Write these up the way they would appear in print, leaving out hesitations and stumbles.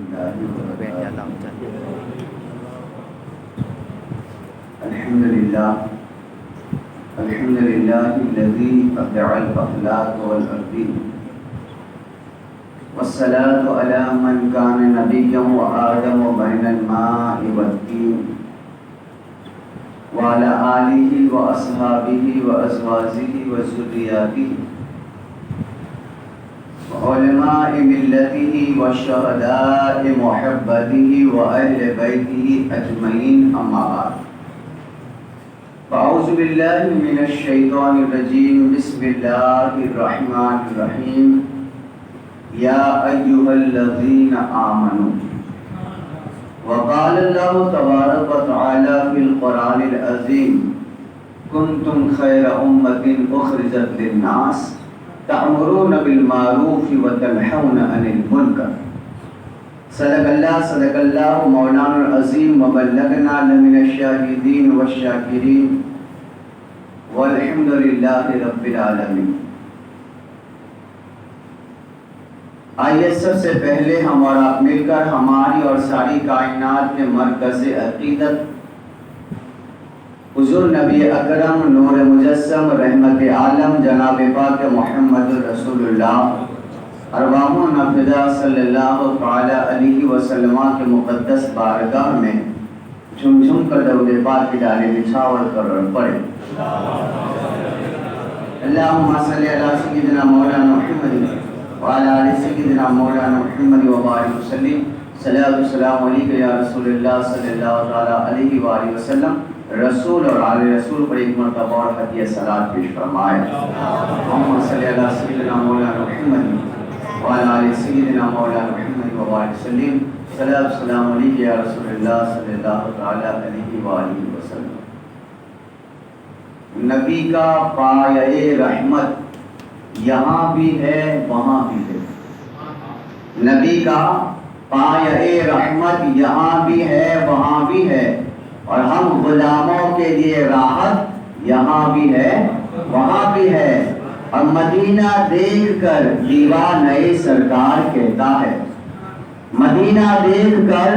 الله وبركاته. الحمد لله الذي أبدع الأخلاق والأرضين، والصلاة على من كان نبيا وآدم بين الماء والدين، وعلى آله وأصحابه وأزواجه وذرياته وعلماء ملته وشهداء محبته وأهل بيته أجمعين، أما بعد. فأعوذ بالله من الشيطان الرجيم. بسم الله الرحمن الرحيم. يا أيها الذين آمنوا، وقال الله تبارك وتعالى في القرآن العظيم: كنتم خير أمة أخرجت للناس تأمرون بالمعروف وتنهون عن المنكر. صدق اللہ مولانا العظیم وبلغنا من الشاہدین والشاکرین والحمد للہ رب العالمین. آئیے سب سے پہلے ہم اور آپ مل کر ہماری اور ساری کائنات کے مرکز عقیدت حضور نبی اکرم نور مجسم رحمت عالم جناب پاک محمد رسول اللہ ارواحنا فدا صلی اللہ تعالی علیہ وسلم کے مقدس بارگاہ میں جھم جھم کر درود پاک کی ڈالے نچھاور کر پڑے. اللہم صلی علی سیدنا مولانا محمد وعلی آل سیدنا مولانا محمد وبارک وسلم. صلاۃ والسلام علیک یا رسول اللہ صلی اللہ تعالی علیہ وآلہ وسلم. رسول اور آل رسول پر ایک مرتبہ اور ہدیہ صلاۃ پیش فرمائے. اللہم صلی علی سیدنا مولانا محمد وعلى آل سيدنا مولانا محمد وبارك وسلم. صلاۃ والسلام علیک یا رسول اللہ صلی اللہ تعالی علیہ وآلہ وسلم. نبی کا پایہ رحمت یہاں بھی ہے وہاں بھی ہے. نبی کا پایہ رحمت یہاں بھی ہے وہاں بھی ہے، اور ہم غلاموں کے لیے راحت یہاں بھی ہے وہاں بھی ہے. اور مدینہ دیکھ کر دیوانہ سرکار کہتا ہے، مدینہ دیکھ کر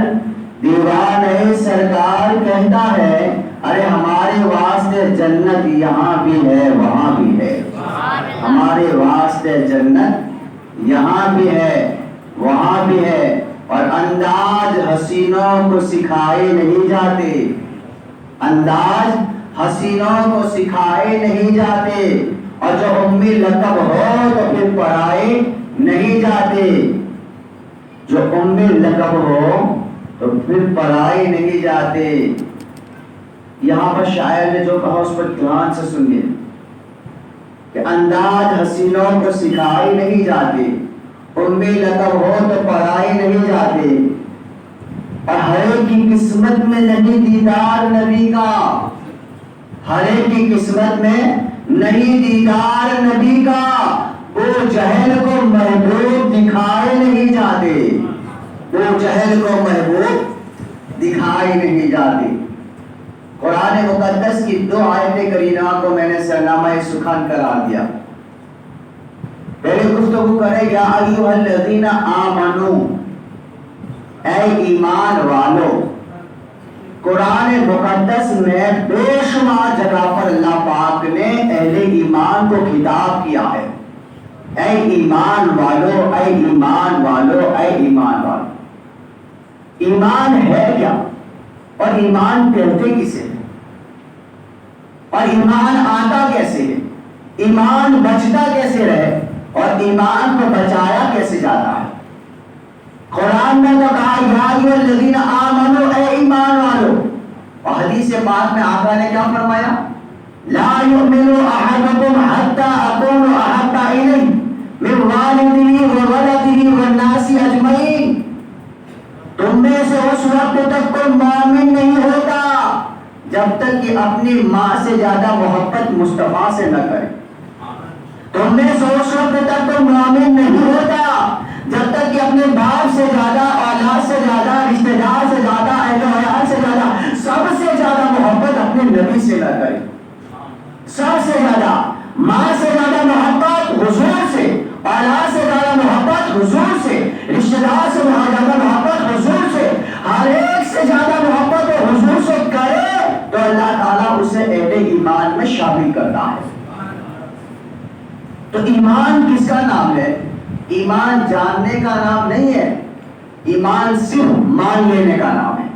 دیوانہ سرکار کہتا ہے، ارے ہمارے واسطے جنت یہاں بھی ہے وہاں بھی ہے. ہمارے واسطے جنت یہاں بھی ہے وہاں بھی ہے. اور انداز حسینوں کو سکھائے نہیں جاتے، انداز حسینوں کو سکھائے نہیں جاتے. اور جو امی لقب ہو تو پھر پڑھائے نہیں جاتے، جو امی لقب ہو تو پھر پڑھائے نہیں جاتے. یہاں پر شاعر نے جو کہا اس پر دھیان سے سنیے کہ انداز حسینوں کو سکھائے نہیں جاتے، امی لقب ہو تو پڑھائے نہیں جاتے. اور ہر ایک کی قسمت میں نہیں دیدار نبی کا، ہر ایک کی قسمت میں نہیں دیدار نبی کا. وہ جہل کو محبوب دکھائے نہیں جاتے، وہ جہل کو محبوب دکھائے نہیں جاتے. قرآن مقدس کی 2 آیت کریمہ کو میں نے سرنامہ سخن قرار دیا. پہلے گفتگو کرے یا ایھا الذین آمنو، اے ایمان والو. قرآن مقدس میں بے شمار جگہ پر اللہ پاک نے اہل ایمان کو خطاب کیا ہے. اے ایمان والو، اے ایمان والو، اے ایمان والو. ایمان ہے کیا، اور ایمان کہتے کسے ہیں، اور ایمان آتا کیسے ہے، ایمان بچتا کیسے رہے، اور ایمان کو بچایا کیسے جاتا ہے. قرآن میں تو کہا یا ایھا الذین آمنو، اے ایمان والو. اور حدیث پاک میں آقا نے کیا فرمایا؟ لا یؤمن احدکم حتی اکون احب الیہ من والدہ وولدہ والناس اجمعین. تم میں سے اس وقت تک کوئی مومن نہیں ہوتا جب تک کہ اپنی ماں سے زیادہ محبت مصطفیٰ سے نہ کرے. تم میں سے اس وقت تک کوئی مومن نہیں ہوتا جب تک کہ اپنے باپ سے زیادہ، اولاد سے زیادہ، رشتہ دار سے زیادہ، اہل و عیال سے زیادہ، سب سے زیادہ محبت اپنے نبی سے نہ کرے. سب سے زیادہ ماں سے زیادہ محبت حضور سے، اولاد سے زیادہ محبت حضور سے، رشتہ دار سے زیادہ محبت تو ایمان کس کا نام ہے؟ ایمان جاننے کا نام نہیں ہے، ایمان صرف مان لینے کا نام ہے۔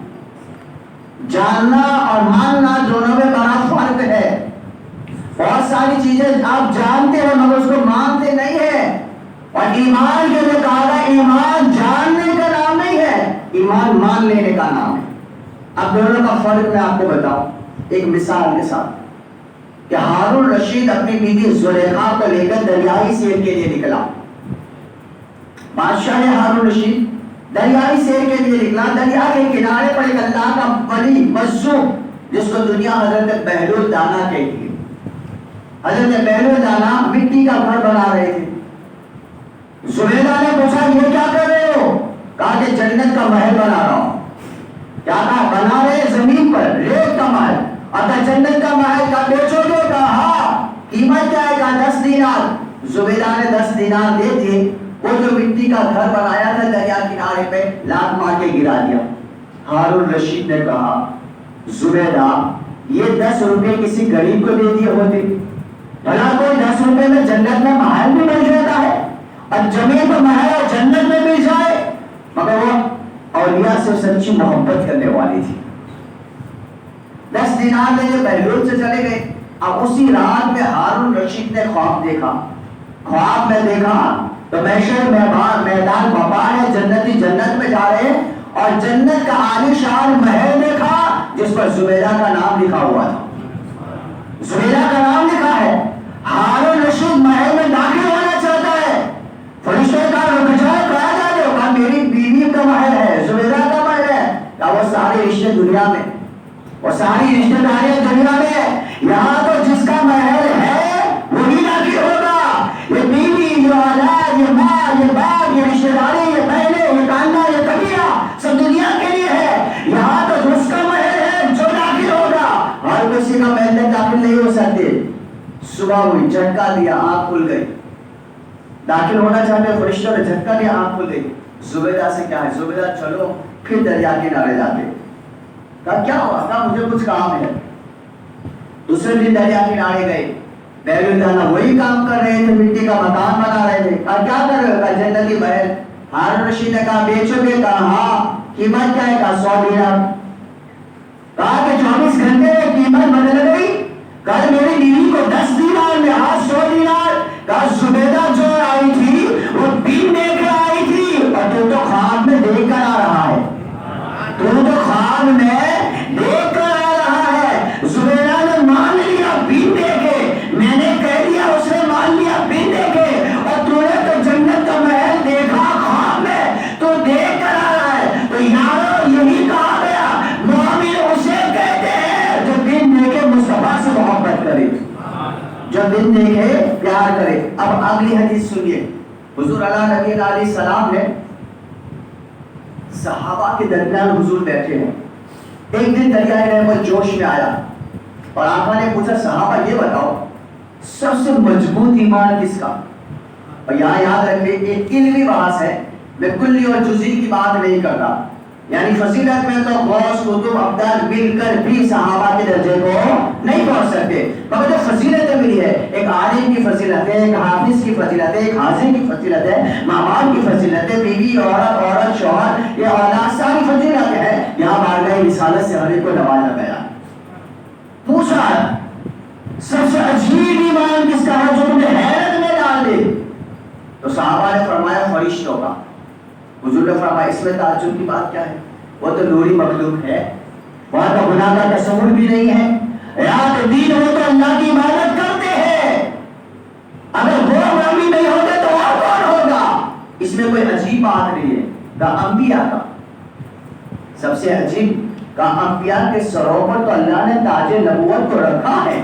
جاننا اور ماننا دونوں میں بڑا فرق ہے۔ بہت ساری چیزیں آپ جانتے ہیں مگر اس کو مانتے نہیں ہیں، اور ایمان کے لیے کہا گیا ایمان جاننے کا نام نہیں ہے، ایمان مان لینے کا نام ہے۔ اب دونوں کا فرق میں آپ کو بتاؤں ایک مثال کے ساتھ کہ ہارون رشید اپنی بیوی زلیخا کو لے کر دریائی سیر کے لیے نکلا۔ بادشاہ ہارون رشید دریائی سیر کے لیے نکلا۔ دریا کے کنارے پر ایک اللہ کا ولی مظلوم جس کو دنیا حضرت بہلول دانا کہتی ہے، حضرت بہلول دانا مٹی کا گھر بنا رہے تھے۔ زبیدہ نے پوچھا یہ کیا کر رہے ہو؟ کہا کہ جنت کا محل بنا رہا ہوں۔ کیا کہا؟ بنا رہے زمین پر ریت کا محل، اگر جنت کا محل کا بیچو گے؟ کہا ہاں۔ قیمت کیا ہے؟ کہا 10 دینار۔ زبیدہ نے 10 دینار دے دیے۔ وہ جو مٹی کا گھر بنایا تھا دریا کنارے پہ لات مار کے گرا دیا۔ ہارون رشید نے کہا زبیدہ یہ 10 روپے کسی غریب کو دے دیے ہوتے، بھلا کوئی 10 روپے میں جنت میں محل بھی مل جاتا ہے، اور زمین پر محل اور جنت میں مل جائے۔ مگر وہ اولیاء سے سچی محبت کرنے والی تھی۔ 10 دینار لے کے بہلول سے چلے گئے۔ اب اسی رات میں ہارون رشید نے خواب دیکھا۔ خواب میں دیکھا تو محشر میدان وبا ہے، جنتی جنت میں جا رہے ہیں، اور جنت کا عالیشان محل دیکھا جس پر زبیدہ کا نام لکھا ہوا تھا۔ زبیدہ کا نام لکھا ہے۔ ہارون رشید محل میں داخل ہونا چاہتا ہے۔ فرشتے کا رک جائے، کہا جاتے ہو، کہا میری بیوی کا محل ہے، زبیدہ کا محل ہے۔ کہا وہ سارے رشتے دنیا میں، وہ ساری رشتے داریاں دنیا میں ہے، یہاں تو جس کا محل ہے وہی داخل ہوگا۔ یہ بیوی، یہ اولاد، یہ ماں، یہ باپ، یہ رشتے داری، یہ بہنیں، یہ کاندھا، یہ قبیلہ سب دنیا کے لیے ہے، یہاں تو جس کا محل ہے جو داخل ہوگا۔ ہر کسی کا محل تک داخل نہیں ہو سکتے۔ صبح ہوئی، جھٹکا دیا، آنکھ کھل گئی، داخل ہونا چاہتے فرشتوں نے جھٹکا دیا، آنکھ کھل گئی۔ زبیدہ سے کیا ہے؟ زبیدہ چلو پھر دریا کنارے جاتے۔ کہا کیا ہوا؟ کہا مجھے کچھ کام ہے۔ دوسرے دن دریا کنارے گئے، بہلول دانا وہی کام کر رہے تھے، مٹی کا مکان بنا رہے تھے۔ کہا کیا کر رہے ہو؟ کہا جنتی محل۔ ہارون رشید نے کہا بیچو گے؟ کہا ہاں۔ قیمت کیا ہے؟ کہا 100 دینار۔ کہا کہ 24 گھنٹے میں قیمت بدل گئی۔ کہا میری بیوی کو 10 دینار میں، آج 100 دینار۔ کہا زبیدہ جو آئی تھی وہ دن دیکھ کر آئی تھی، اور تو خواب میں دیکھ کر آ رہا ہے، تو خواب میں دیکھ کر آ رہا ہے۔ زبیدہ نے مان لیا بن دیکھے، میں نے کہہ دیا اس نے مان لیا بن دیکھے، اور تو نے تو جنت کا محل دیکھا خواب میں، تو دیکھ کر آ رہا ہے۔ تو یارو یہی کہا گیا مومن اسے کہتے ہیں جو بن دیکھے مصطفیٰ سے محبت کرے، جو بن دیکھے پیار کرے۔ اب اگلی حدیث سنیے۔ حضور اللہ نبی علیہ السلام نے صحابہ کے درمیان حضور بیٹھے ہیں۔ ایک دن دریائے رحمت جوش میں آیا، اور آقا نے پوچھا صحابہ یہ بتاؤ سب سے مضبوط ایمان کس کا؟ اور یہاں یاد رکھیں ایک علمی بحث ہے، میں کلی اور جزئی کی بات نہیں کرتا، یعنی فضیلت میں تو غوث قطب ابدال مل کر بھی صحابہ کے درجے کو نہیں پہنچ سکتے، مگر جو فضیلتیں ملی ہے، ایک عالم کی فضیلت ہے، ایک حافظ کی فضیلت ہے، ایک حاضر کی فضیلت ہے، ماں باپ کی فضیلت ہے، بیوی عورت شوہر یہ اولاد ساری فضیلت ہے، یہاں بارگاہ رسالت سے ہر ایک کو نوازا گیا۔ پوچھا سب سے عجیب ایمان کس کا ہے جو تمہیں حیرت میں ڈال دے؟ تو صحابہ نے فرمایا فرشتوں کا۔ حضور نے فرمایا اس میں تعجب کی بات کیا ہے؟ وہ تو نوری مخلوق ہے، وہاں تو گناہ کا تصور بھی نہیں ہے، رات دن وہ تو اللہ کی عبادت کرتے ہیں، اگر وہ مومن نہیں ہوتے تو اور کون ہوگا؟ اس میں کوئی عجیب بات نہیں ہے۔ کہا انبیاء کا سب سے عجیب، کہا انبیاء کے سروں پر تو اللہ نے تاج نبوت کو رکھا ہے،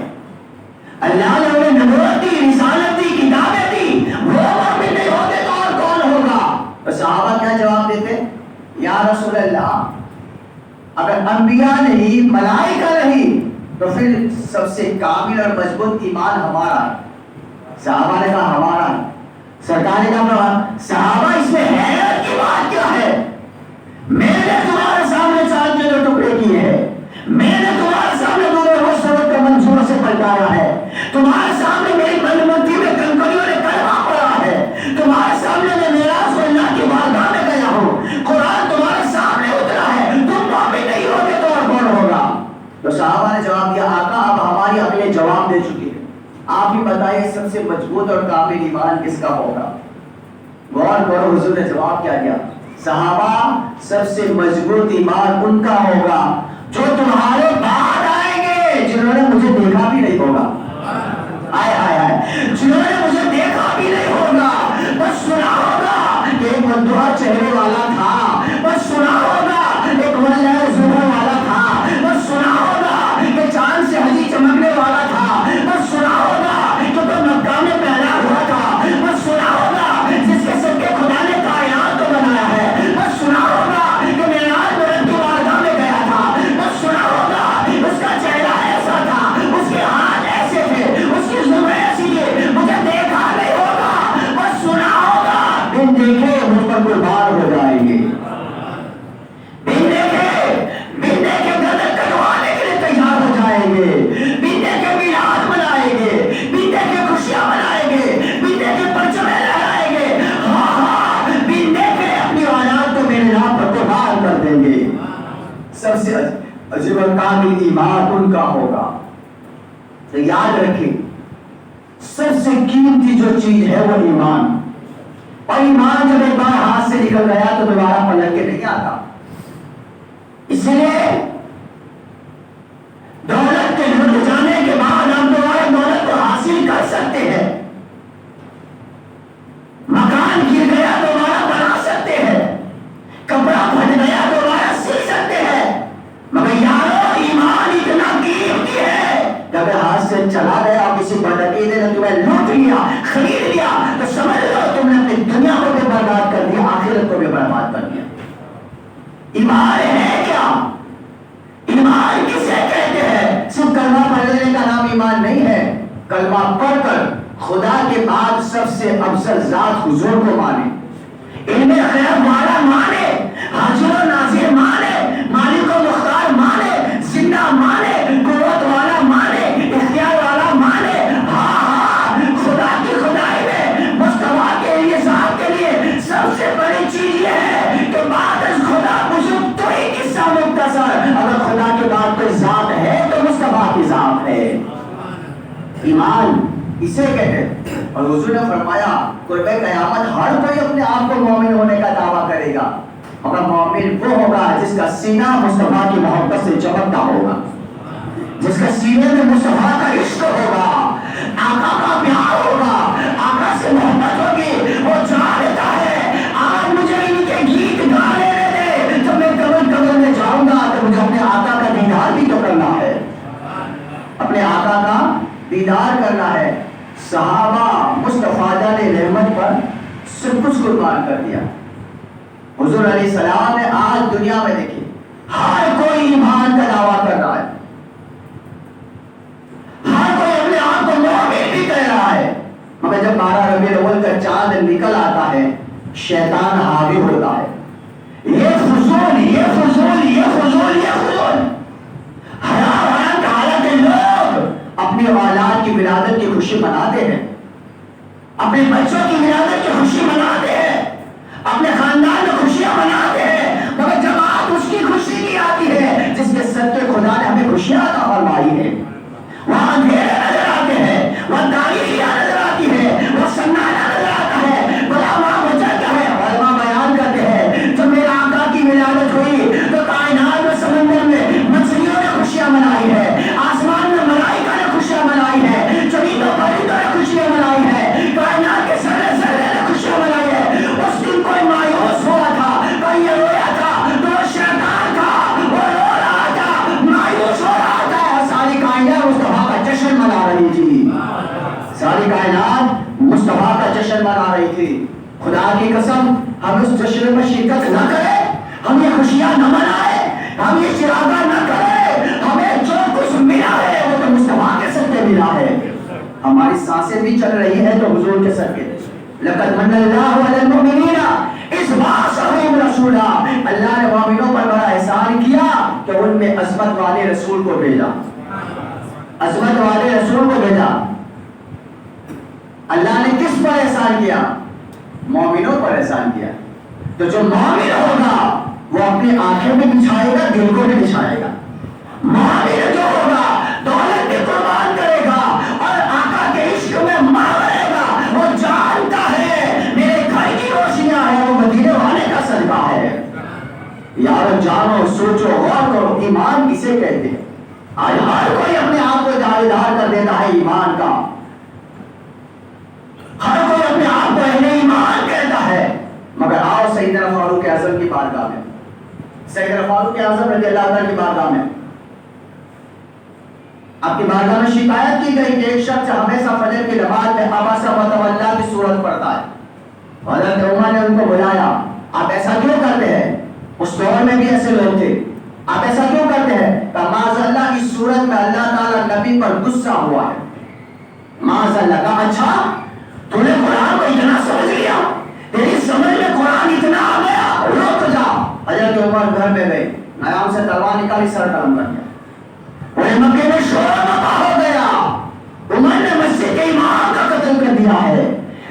اللہ نے انہیں نبوت دی، رسالت دی، کتابیں دی، وہ مومن نہیں ہوتے تو اور کون ہوگا؟ صحابہ کیا جواب دیتے؟ یا رسول اللہ اگر انبیاء نہیں ملائکہ نہیں تو پھر سب سے کامل اور مضبوط ایمان ہمارا ہے۔ صحابہ نے کہا ہمارا ہے۔ سرکار نے کہا صحابہ اس میں حیرت کی بات کیا ہے؟ میں نے تمہارے سامنے چاند کے 2 ٹکڑے کیے ہیں، میں نے تمہارے سامنے دونوں روز سبق کا منصور سے پلٹایا ہے، تمہارے سامنے میری بندمتی میں کنکریوں نے سب سے مضبوط اور کامل ایمان کس کا ہوگا؟ غور کرو، حضور نے جواب کیا دیا؟ صحابہ سب سے مضبوط ایمان ان کا ہوگا جو تمہارے بعد آئیں گے، جنہوں نے مجھے دیکھا بھی نہیں ہوگا، آئے آئے آئے، جنہوں نے مجھے دیکھا بھی نہیں ہوگا، بس سنا ہوگا کہ ایک مندوہا چہرے والا تھا، بس سنا ہوگا ایک وجہ زبر والا تھا، بس سنا ہوگا کہ چاند سے ہنسی چمکنے والا تھا، بس سنا ہوگا کہ تو مکہ میں پیدا ہوا تھا، بس سنا ہوگا جس کے سب کے خدا نے کائنات کو بنایا ہے، بس سنا ہوگا کہ معراج میں رب کی بارگاہ میں گیا تھا، بس سنا ہوگا اس کا چہرہ ایسا تھا، اس کے ہاتھ ایسے تھے، اس کی زبر ایسی تھی، مجھے دیکھا نہیں ہوگا، بس سنا ہوگا بن دیکھے مجھ پر قربان ہو جائیں گے، بن دیکھے گردن کٹوانے کے لیے تیار ہو جائیں گے، بن دیکھے میلاد منائیں گے، بن دیکھے خوشیاں منائیں گے، بن دیکھے پرچمیں لہرائیں گے، ہاں ہاں بن دیکھے اپنی اولاد کو میرے نام پر قربان کر دیں گے۔ سب سے عجیب کامل ایمان ان کا ہوگا۔ تو یاد رکھیں سب سے قیمتی جو چیز ہے وہ ایمان، اور ایمان جب ایک بار ہاتھ سے نکل گیا تو دوبارہ پلٹ کے نہیں آتا۔ اس لیے دولت کے لٹ جانے کے بعد ہم دوبارہ دولت کو حاصل کر سکتے ہیں، مکان گر گیا دوبارہ بنا سکتے ہیں، کپڑا پھٹ گیا دوبارہ سی سکتے ہیں، مگر یارو ایمان اتنا قیمتی ہے کہ اگر ہاتھ سے چلا گیا اور کسی بدعقیدے نے تمہیں لوٹ لیا، خرید لیا، تو سمجھ لو تم نے اپنی دنیا کو بھی برباد کر دیا، آخرت کو بھی برباد کر دیا۔ ایمان ہے کیا؟ ایمان کسے کہتے ہیں؟ صرف کلمہ پڑھ لینے کا نام ایمان نہیں ہے۔ کلمہ پڑھ کر خدا کے بعد سب سے افضل ذات حضور کو مانے، علم غیب والا مانے، حاضر و ناظر مانے، مالک و مختار مانے، زندہ مانے، قوت والا مانے، اختیار والا مانے، ہاں ہاں خدا کی خدائی میں مصطفیٰ کے لیے ذات کے لیے سب سے بڑی چیز یہ ہے کہ بعد از خدا بزرگ تو ہی قصہ مختصر، اگر خدا کے بعد کوئی ذات ہے تو مصطفیٰ کی ذات ہے۔ ایمان اسے کہتے ہیں، اور حضور نے فرمایا قرب قیامت ہر کوئی اپنے آپ کو مومن ہونے کا دعویٰ کرے گا، مگر مومن وہ ہوگا جس کا سینہ مصطفیٰ کی محبت سے چمکتا ہوگا، جس کا سینے میں مصطفیٰ کا عشق ہوگا، آقا کا پیار ہوگا، آقا سے محبت ہوگی۔ وہ جانتا ہے آج مجھے ان کے گیت گا لینے دے، جب میں قبر میں جاؤں گا تو مجھے اپنے آقا کا دیدار بھی تو کرنا ہے، اپنے آقا کا دیدار کرنا ہے۔ صحابہ مصطفیٰ نے رحمت پر سب کچھ قربان کر دیا۔ حضور علیہ السلام نے آج دنیا میں دیکھی ہر کوئی ایمان کا دعویٰ کر رہا ہے، ہر کوئی اپنے آپ کو مومن بھی کہہ رہا ہے، مگر جب 12 ربیع الاول کا چاند نکل آتا ہے شیطان حاوی ہوتا ہے، یہ فضول یہ فضول یہ فضول یہ فضول، حرام حرام کا حالت لوگ اپنی اولاد کی ولادت کی خوشی مناتے ہیں، اپنے بچوں کی ولادت کی خوشی مناتے ہیں، اپنے خاندان میں خوشیاں مناتے ہیں، مگر جب آپ اس کی خوشی نہیں آتی ہے جس کے صدقے خدا نے ہمیں خوشیاں عطا فرمائی ہے، وہاں اندھیرے نظر آتے ہیں، وہاں تاریکیاں نظر آتی ہے، وہ سناٹا نظر آتا ہے، بلا وہاں مچلتا ہے۔ علماء بیان کرتے ہیں جب میرے آقا کی ولادت ہوئی تو کائنات میں سمندر میں مچھلیوں نے خوشیاں منائی ہے، آسمان میں ملائکہ نے خوشیاں منائی ہے، چڑیوں پرندوں نے خوشیاں منائی ہے، کائنات کے ذرے ذرے نے خوشیاں منائی ہے۔ اس دن کوئی مایوس ہوا تھا، کوئی یہ رویا تھا تو وہ شیطان تھا، وہ رو رہا تھا، مایوس ہو رہا تھا، ساری کائنات مصطفیٰ کا جشن منا رہی تھی، ساری کائنات مصطفیٰ کا جشن منا رہی تھی۔ خدا کی قسم ہم اس جشن میں شرکت نہ کریں، ہم یہ خوشیاں نہ منائیں، ہم یہ چراغاں نہ کریں، ہمیں جو کچھ ملا ہے وہ تو مصطفیٰ کے صدقے ملا ہے، ہماری سانسیں بھی چل رہی ہیں تو حضور کے صدقے۔ لقد من اللہ علی المؤمنین اذ بعث رسولا، اللہ نے مومنوں پر بڑا احسان کیا کہ ان میں عظمت والے رسول کو بھیجا، عظمت والے رسول کو بھیجا۔ اللہ نے کس پر احسان کیا؟ مومنوں پر احسان کیا۔ تو جو مومن ہوگا وہ اپنی آنکھیں بھی بچھائے گا، دل کو بھی بچھائے گا۔ مومن جو ہوگا دولت بھی قربان کرے گا اور آقا کے عشق میں یارو جانو سوچو غور کرو ایمان کسے کہتے ہیں؟ آج ہر کوئی اپنے آپ کو دعویدار کر دیتا ہے ایمان کا، ہر کوئی اپنے آپ کو اہل ایمان کہتا ہے، مگر آؤ سیدنا فاروق اعظم کی بارگاہ میں، سیدنا فاروق اعظم رضی اللہ عنہ کی بارگاہ میں، آپ کی بارگاہ میں شکایت کی گئی کہ ایک شخص ہمیشہ فجر کی نماز میں عبس وتولی کی صورت پڑھتا ہے۔ حضرت عمر نے ان کو بلایا، آپ ایسا کیوں کرتے ہیں؟ اس دور میں بھی ایسے لوگ تھے، آپ ایسا کیوں کرتے ہیں؟ کہ معاذ اللہ کی صورت میں اللہ تعالیٰ نبی پر غصہ ہوا ہے۔ معاذ اللہ کا اچھا تو نے قرآن کو اتنا سمجھ لیا، تیری سمجھ میں قرآن اتنا آ گیا، رک جا۔ حضرت عمر گھر میں گئے، نیام سے تلوار نکالی، سر قلم کر دیا، پورے مکے میں شور مپا ہو گیا، عمر نے مسجد کے امام کا قتل کر دیا ہے،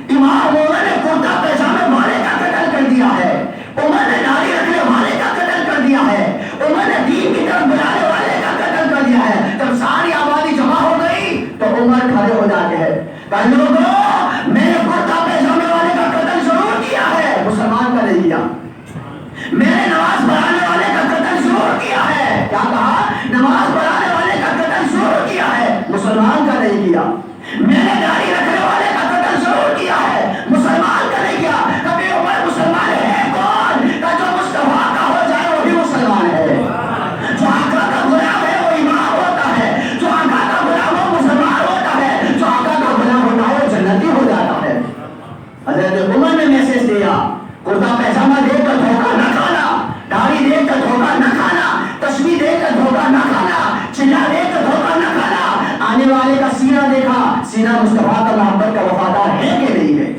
امام عمر نے کرتا پیجامے والے کا قتل کر دیا ہے، عمر نے داڑھی رکھنے والے کا قتل کر دیا ہے، عمر نے دین کی طرف بلانے والے کا قتل کر دیا ہے۔ جب ساری آبادی جمع ہو گئی تو عمر کھڑے ہو جاتے ہیں، کہ لوگوں میں نے کرتا پیجامے والے کا قتل ضرور کیا ہے، مسلمان کا نہیں کیا، میں نے نماز پڑھانے والے کا قتل ضرور کیا ہے، کیا کہا؟ نماز پڑھانے والے کا قتل ضرور کیا ہے، مسلمان کا نہیں کیا، میں نے داڑھی رکھنے والے کا قتل ضرور کیا ہے، مسلمان کا نہیں کیا۔ کبھی عمر مسلمان ہے کون؟ کہ جو مصطفیٰ کا ہو جائے وہ بھی مسلمان ہے، جو آقا کا غلام ہے وہ امام ہوتا ہے، جو آقا کا غلام وہ مسلمان ہوتا ہے، جو آقا کا غلام ہوتا ہے وہ جنتی ہو جاتا ہے۔ حضرت عمر نے میسج دیا، کرتا پیجامہ دیکھ کر دھوکہ نہ کھانا، داڑھی دیکھ کر دھوکہ نہ کھانا، تسبیح دیکھ کر دھوکہ نہ کھانا، چلا دیکھ کر دھوکہ نہ کھانا، آنے والے کا سینہ دیکھا، سینہ مصطفیٰ کا محبت کا وفادار ہے کہ نہیں ہے؟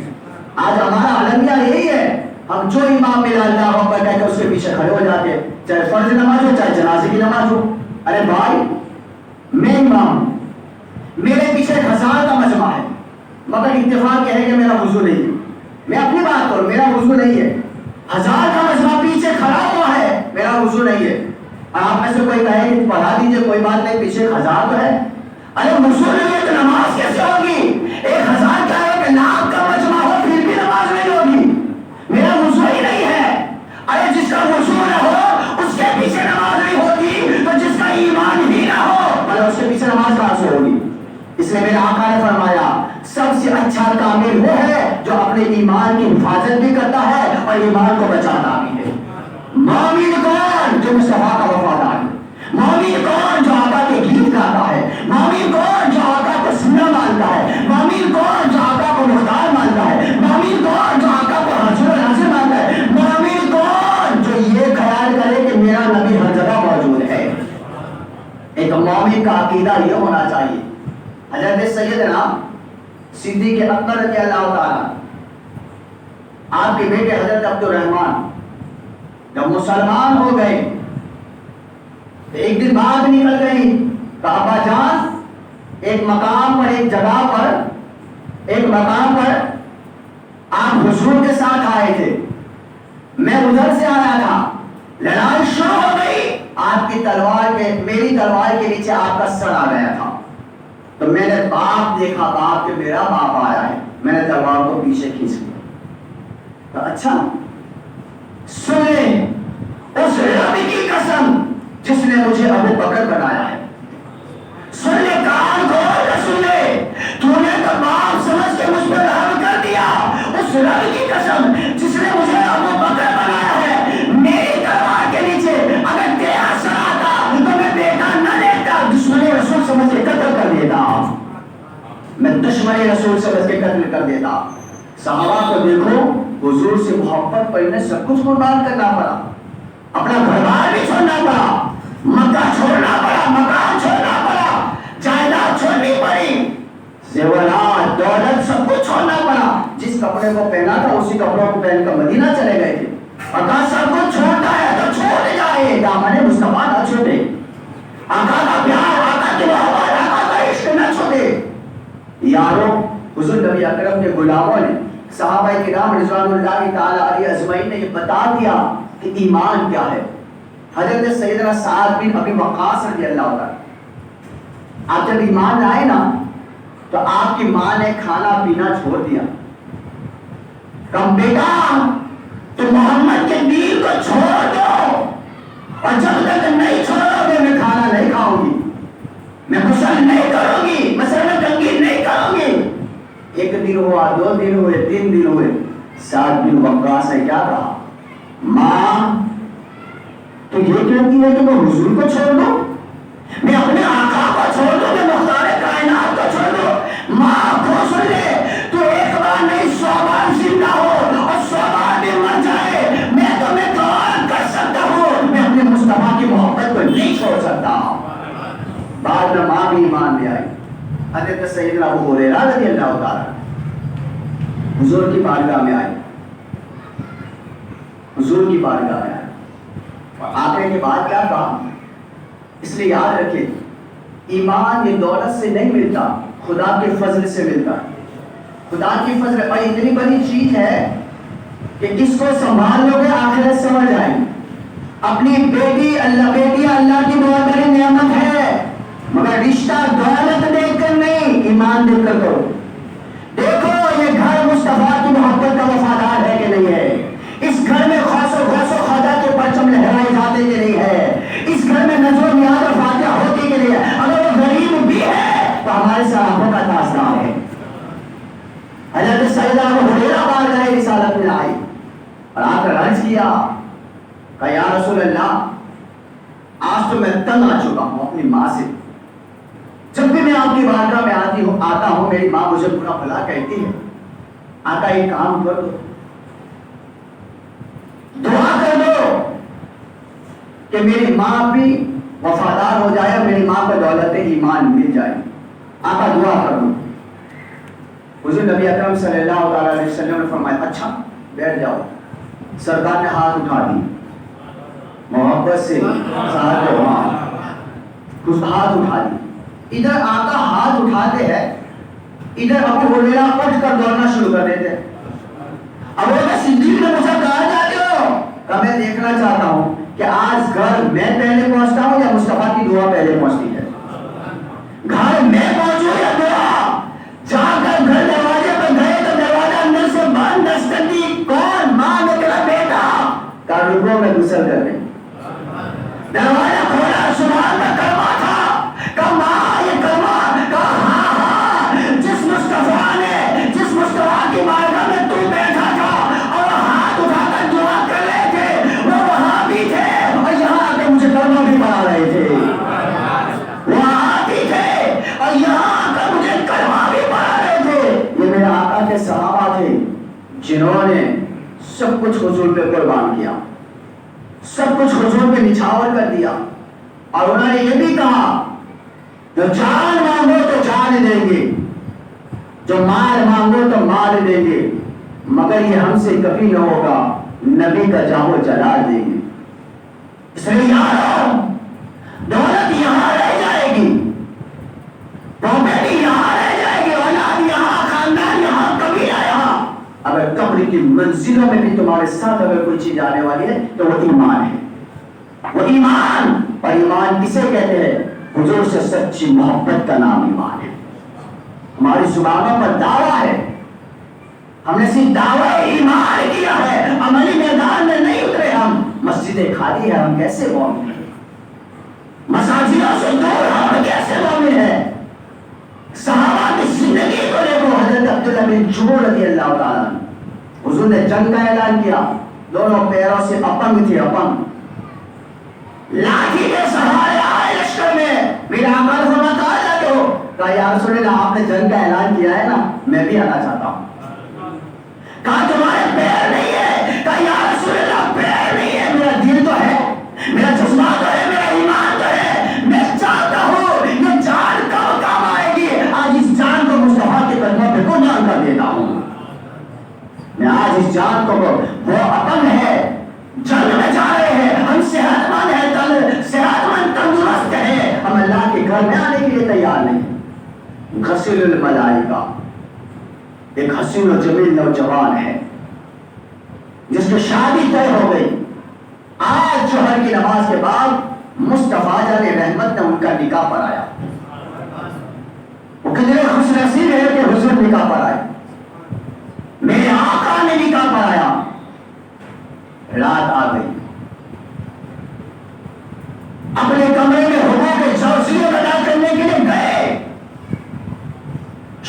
آج ہمارا المیہ یہی ہے، ہم جو امام ملا اللہ اکبر کہہ کے اس کے پیچھے کھڑے ہو جاتے ہیں، چاہے فرض نماز ہو چاہے جنازے کی نماز ہو۔ ارے بھائی میں امام ہوں، میرے پیچھے 1000 کا مجمع ہے، مگر اتفاق یہ ہے کہ میرا وضو نہیں ہے، میں اپنی بات کروں، میرا وضو نہیں ہے، 1000 کا مجمع پیچھے کھڑا ہوا ہے، میرا وضو نہیں ہے، اور آپ میں سے کوئی کہے کہ پڑھا دیجئے کوئی بات نہیں، پیچھے 1000 تو ہے، ارے وضو نہیں ہے تو نماز کیسے ہوگی؟ 1000 کا ایک لاکھ کا مجمع ہو پھر بھی نماز نہیں ہوگی، میرا وضو ہی نہیں ہے۔ ارے جس کا وضو نہ ہو اس کے پیچھے نماز نہیں ہوتی، تو جس کا ایمان ہی نہ ہو اس کے پیچھے نماز کہاں سے ہوگی؟ اس لیے میرے آقا نے فرمایا سب سے اچھا کامل وہ ہے جو اپنے ایمان کی حفاظت بھی کرتا ہے اور ایمان کو بچاتا بھی ہے۔ مومن کون؟ جو مصطفیٰ کا وفادار ہے، مومن کون؟ جو آقا کے گیت گاتا ہے، مومن کون؟ جو آقا کو سننا مانتا ہے، مومن کون؟ جو آقا کو مختار مانتا ہے، مومن کون؟ جو آقا کو حاضر ناظر مانتا ہے، مومن کون؟ جو یہ خیال کرے کہ میرا نبی ہر جگہ موجود ہے۔ ایک مومن کا عقیدہ یہ ہونا چاہیے۔ حضرت سیدنا صدیق اکبر رضی اللہ تعالیٰ آپ کے بیٹے حضرت عبد الرحمن جب مسلمان ہو گئے تو ایک دن بات نکل گئی کہ ابا جان ایک مقام پر، ایک جگہ پر، ایک مقام پر آپ حضور کے ساتھ آئے تھے، میں ادھر سے آیا تھا، لڑائی شروع ہو گئی، آپ کی تلوار کے، میری تلوار کے نیچے آپ کا سر آ گیا تھا، تو میں نے باپ دیکھا، باپ کہ میرا باپ آیا ہے، میں نے تلوار کو پیچھے کھینچ لیا۔ تو اچھا سنیں اس رب کی قسم جس نے مجھے ابو بکر بنایا ہے، سن لے، کان کھول کر سن لے، تو نے تو باپ سمجھ کے مجھ پر رحم کر دیا، اس رب کی قسم جس نے مجھے ابو بکر بنایا ہے، میری تلوار کے نیچے اگر تیرا سر آتا تو میں بیٹا نہ لیتا، دشمن رسول سمجھ کے قتل کر دیتا، میں دشمن رسول سمجھ کے قتل کر دیتا۔ صحابہ کو دیکھو، حضور سے محبت پر انہیں سب کچھ قربان کرنا پڑا، اپنا گھر بار بھی چھوڑنا پڑا، مکہ چھوڑنا پڑا، مکان چھوڑنا پڑا، جائیداد چھوڑنی پڑی، زیورات، دولت، سب کچھ چھوڑنا پڑا۔ جس کپڑے کو پہنا تھا اسی کپڑوں کو پہن کر مدینہ چلے گئے تھے۔ اگر سب کچھ چھوڑتا ہے تو چھوڑ جائے، دامن مصطفیٰ نہ چھوڑے، آقا کا پیار، آقا کی محبت، آقا کا عشق نہ چھوڑے۔ یارو حضور نبی اکرم کے غلاموں نے، صحابہ کرام رضوان اللہ تعالی علیہ اجمعین نے یہ بتا دیا کہ ایمان کیا ہے۔ حضرت سیدنا سعد بن ابی وقاص رضی اللہ عنہ، آپ جب ایمان لائے نا تو آپ کی ماں نے کھانا پینا چھوڑ دیا، کہا بیٹا تو محمد کے دین کو چھوڑ دو، اور جب تک نہیں چھوڑو گے میں کھانا نہیں کھاؤں گی، میں غسل نہیں کروں گی، مثلا کنگھی نہیں کروں گی۔ ایک دن ہوا، 2 دن ہوئے، 3 دن ہوئے، 7 دن وقاص نے کیا کہا؟ ماں تو یہ کہتی ہے کہ میں حضور کو چھوڑ دوں، میں اپنے آقا کو چھوڑ دوں، میں مختار کائنات کو چھوڑ دوں؟ ماں کو سن لے، تو ایک بار نہیں 100 بار زندہ ہو اور 100 بار بھی مر جائے، میں تمہیں دعا کر سکتا ہوں، میں اپنے مصطفیٰ کی محبت کو نہیں چھوڑ سکتا۔ بعد میں ماں بھی ایمان لے آئی۔ حضرت سیدنا ابو ہریرہ رضی اللہ تعالیٰ حضور کی بارگاہ میں آئے، حضور کی بارگاہ میں آئے، آنے کے بعد کیا کہا؟ اس لیے یاد رکھیں، ایمان یہ دولت سے نہیں ملتا، خدا کے فضل سے ملتا ہے۔ خدا کی فضل اور اتنی بڑی چیز ہے کہ اس کو سنبھال لو گے آخرت سمجھ آئے گی۔ اپنی بیٹی اللہ کی بہت بڑی نعمت ہے، مگر رشتہ دولت دیکھ کر نہیں، ایمان دیکھ کر کرو۔ دیکھو یہ گھر مصطفیٰ کی محبت کا وفادار ہے کہ نہیں ہے، اس گھر میں خوش و خدا کے پرچم لہرائے جاتے کہ نہیں ہے، اس گھر میں نظر و نیاز اور فاتحہ ہوتی کہ نہیں ہے۔ اگر وہ غریب بھی ہے تو ہمارے ساتھ آنکھوں کا تاثرات ہے۔ حضرت سیدنا ابو ہریرہ بارگاہ رسالت میں آئی اور آ کر عرض کیا کہ یا رسول اللہ، آج تو میں تنگ آ چکا ہوں اپنی ماں سے، جب بھی میں آپ کی بارگاہ میں آتا ہوں میری ماں مجھے برا بھلا کہتی ہے، آقا ایک کام کر دو، دعا کر دو کہ میری ماں بھی وفادار ہو جائے اور میری ماں کو دولت ایمان مل جائے، آقا دعا کر دو۔ حضور نبی اکرم صلی اللہ علیہ وسلم نے فرمایا اچھا بیٹھ جاؤ۔ سرکار نے ہاتھ اٹھا دی، محبت سے ہاتھ اٹھا دی۔ ادھر آقا ہاتھ اٹھاتے ہیں، ادھر ابو ہریرہ اٹھ کر دوڑنا شروع کر دیتے ہیں۔ ابو بکر صدیق نے مجھے کہا جاتے ہو کہ میں دیکھنا چاہتا ہوں کہ آج گھر میں پہلے پہنچتا ہوں یا مصطفیٰ کی دعا پہلے پہنچتی ہے، گھر میں پہنچوں یا دعا؟ جا کر گھر دروازے پر گئے تو دروازہ اندر سے بند، دستک دی، کون؟ ماں نے کہا بیٹا کا رکوع میں غسل کر دیں۔ دروازہ کھولا، سبحان کا کلمہ تھا، کہا ماں یہ کلمہ، کہا ہاں جس مصطفیٰ کی بارگاہ میں تو بیٹھا تھا اور ہاتھ اٹھا کر دعا کر رہے تھے، وہ وہاں بھی تھے اور یہاں آ کے مجھے کلمہ بھی پڑھا رہے تھے، وہاں بھی تھے اور یہاں آ کر مجھے کلمہ بھی پڑھا رہے تھے۔ یہ میرے آقا کے صحابہ تھے جنہوں نے سب کچھ حضور پہ قربان کیا، سب کچھ حضور پہ نچھاور کر دیا، اور انہوں نے یہ بھی کہا جو جان مانگو تو جان دیں گے، جو مال مانگو تو مال دیں گے، مگر یہ ہم سے کبھی نہ ہوگا نبی کا جاہ و جلال دیں گے۔ اس لیے یارو دولت یہاں رہ جائے گی، پراپرٹی یہاں رہ جائے گی، اولاد یہاں، خاندان یہاں، قبیلہ یہاں، اگر قبر کی منزلوں میں بھی تمہارے ساتھ اگر کوئی چیز آنے والی ہے تو وہ ایمان ہے، وہ ایمان۔ اور ایمان کسے کہتے ہیں؟ حضور سے سچی محبت کا نام ایمان ہے۔ ہماری زبانوں پر دعویٰ ہے، ہم نے صرف دعویٰ ایمان کیا ہے، عملی میدان میں نہیں اترے۔ ہم مسجدیں خالی ہیں، ہم کیسے مومن ہیں؟ مساجدوں سے دور ہم کیسے مومن ہیں؟ صحابہ کی زندگی کو دیکھو، حضرت عبداللہ بن جبیر رضی اللہ تعالیٰ حضور نے جنگ کا اعلان کیا، دونوں پیروں سے اپنگ تھے، اپنگ، لاٹھی کے سہارے آئے لشکر میں، میرا عمل ہونا کہا جاتے ہو، کہا یا رسول اللہ آپ نے جنگ کا اعلان کیا ہے نا، میں بھی آنا چاہتا ہوں۔ کہا تمہارے پیر نہیں ہے، کہا یا رسول اللہ پیر نہیں ہے، میرا دل تو ہے، میرا جذبہ تو ہے، میرا ایمان تو ہے، میں چاہتا ہوں یہ جان کب کام آئے گی، آج اس جان کو مصطفیٰ کے قدموں پہ قربان کر دیتا ہوں۔ میں آج اس جان کو، وہ اپن ہے، جنگ میں جا رہے ہیں، ہم صحت مند ہیں، صحت مند تندرست ہیں، ہم اللہ کے گھر میں آنے کے لیے تیار نہیں۔ غسیل الملائکہ ایک حسین و جمیل نوجوان ہے جس کی شادی طے ہو گئی، آج جوہر کی نماز کے بعد مصطفیٰ جان رحمت نے ان کا نکاح پڑھایا۔ وہ کتنے خوش نصیب ہے کہ حضور نکاح پڑھائے، میرے آقا نے نکاح پڑھایا۔ رات آ گئی، وصیت ادا کرنے کے لیے گئے،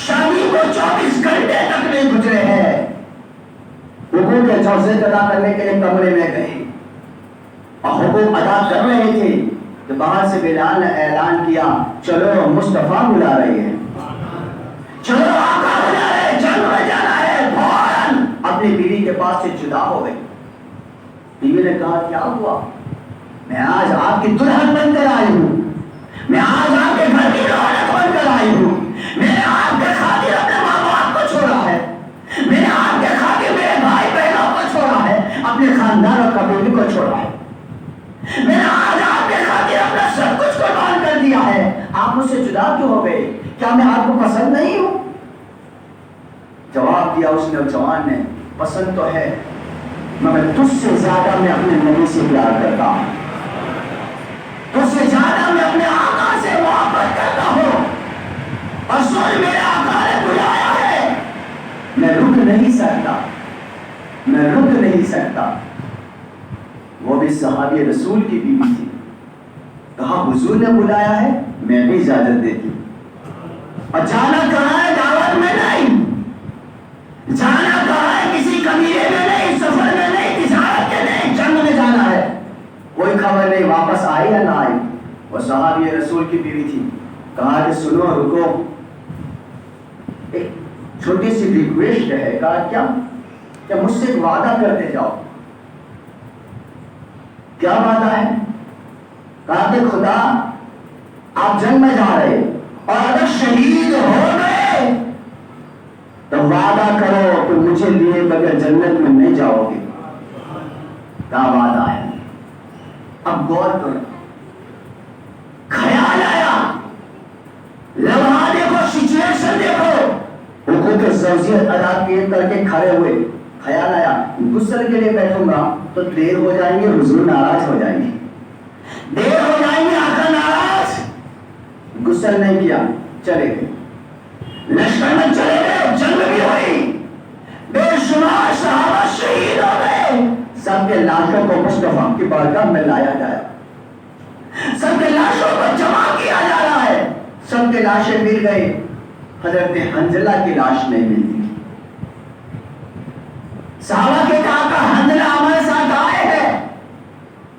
شادی کو 24 گھنٹے تک نہیں گزرے ہیں، حقوق وصیت ادا کرنے کے لیے کمرے میں گئے اور حقوق ادا کر رہے تھے تو باہر سے بلال نے اعلان کیا چلو مصطفیٰ بلا رہے ہیں، چلو آقا بلا رہے ہیں، جنگ میں جانا ہے۔ فوراً اپنی بیوی کے پاس سے جدا ہو گئی۔ بیوی نے کہا کیا ہوا؟ میں آج آپ کی دلہن بن کر آئی ہوں، میں آج آپ کے گھر کی رونق بن کر آئی ہوں، میں نے آپ کے خاطر اپنے ماں باپ کو چھوڑا ہے، میں نے آپ کے خاطر میرے بھائی بہنوں کو چھوڑا ہے، اپنے خاندان اور قبیلے کو چھوڑا ہے، میں نے آج آپ کے خاطر اپنا سب کچھ قربان کر دیا ہے، آپ مجھ سے جدا کیوں ہو گئے؟ کیا میں آپ کو پسند نہیں ہوں؟ جواب دیا اس نوجوان نے پسند تو ہے مگر تجھ سے زیادہ میں اپنے نبی سے پیار کرتا ہوں، تجھ سے زیادہ میں اپنے آقا سے محبت کرتا ہوں، اور سن میرے آقا نے بلایا ہے، میں رک نہیں سکتا، میں رک نہیں سکتا۔ وہ بھی صحابی رسول کی بیوی تھی، کہا حضور نے بلایا ہے میں بھی اجازت دیتی ہوں، اور جانا کہاں ہے؟ دعوت میں نہیں، جانا کہاں ہے؟ کسی قبیلے میں نہیں، سفر میں نہیں، تجارت کے نہیں، جنگ میں جانا ہے۔ کوئی خبر نہیں واپس آئی یا نہ آئی۔ وہ صحابی رسول کی بیوی تھی، کہا کہ سنو رکو، ایک چھوٹی سی ریکویسٹ ہے۔ کہا کیا؟ کہ مجھ سے ایک وعدہ کرتے جاؤ۔ کیا وعدہ ہے؟ کہا کہ خدا آپ جنگ میں جا رہے اور اگر شہید ہو گئے تو وعدہ کرو کہ مجھے لیے بغیر جنت میں نہیں جاؤ گے۔ کیا وعدہ ہے؟ اب غور کرو، خیال آیا، لمحہ دیکھو، سچویشن دیکھو، حقوق زوجیت ادا کر کے کھڑے ہوئے، خیال آیا غسل کے لیے بیٹھوں گا تو دیر ہو جائیں گے، حضور ناراض ہو جائیں گے، دیر ہو جائیں گے، آقا ناراض۔ غسل نہیں کیا، چلے گئے، لشکر میں چلے گئے، جنگ بھی ہوئی، بے شمار صحابہ شہید ہو گئے، سب کے لاشوں کو مصطفیٰ کی بارگاہ میں لایا گیا، سب کے لاشوں کو جمع کیا جا رہا ہے، سب کے لاشیں مل گئی، حضرت حنظلہ کی لاش نہیں ملتی۔ صحابہ کے کہا حنظلہ ہمارے ساتھ آئے ہیں،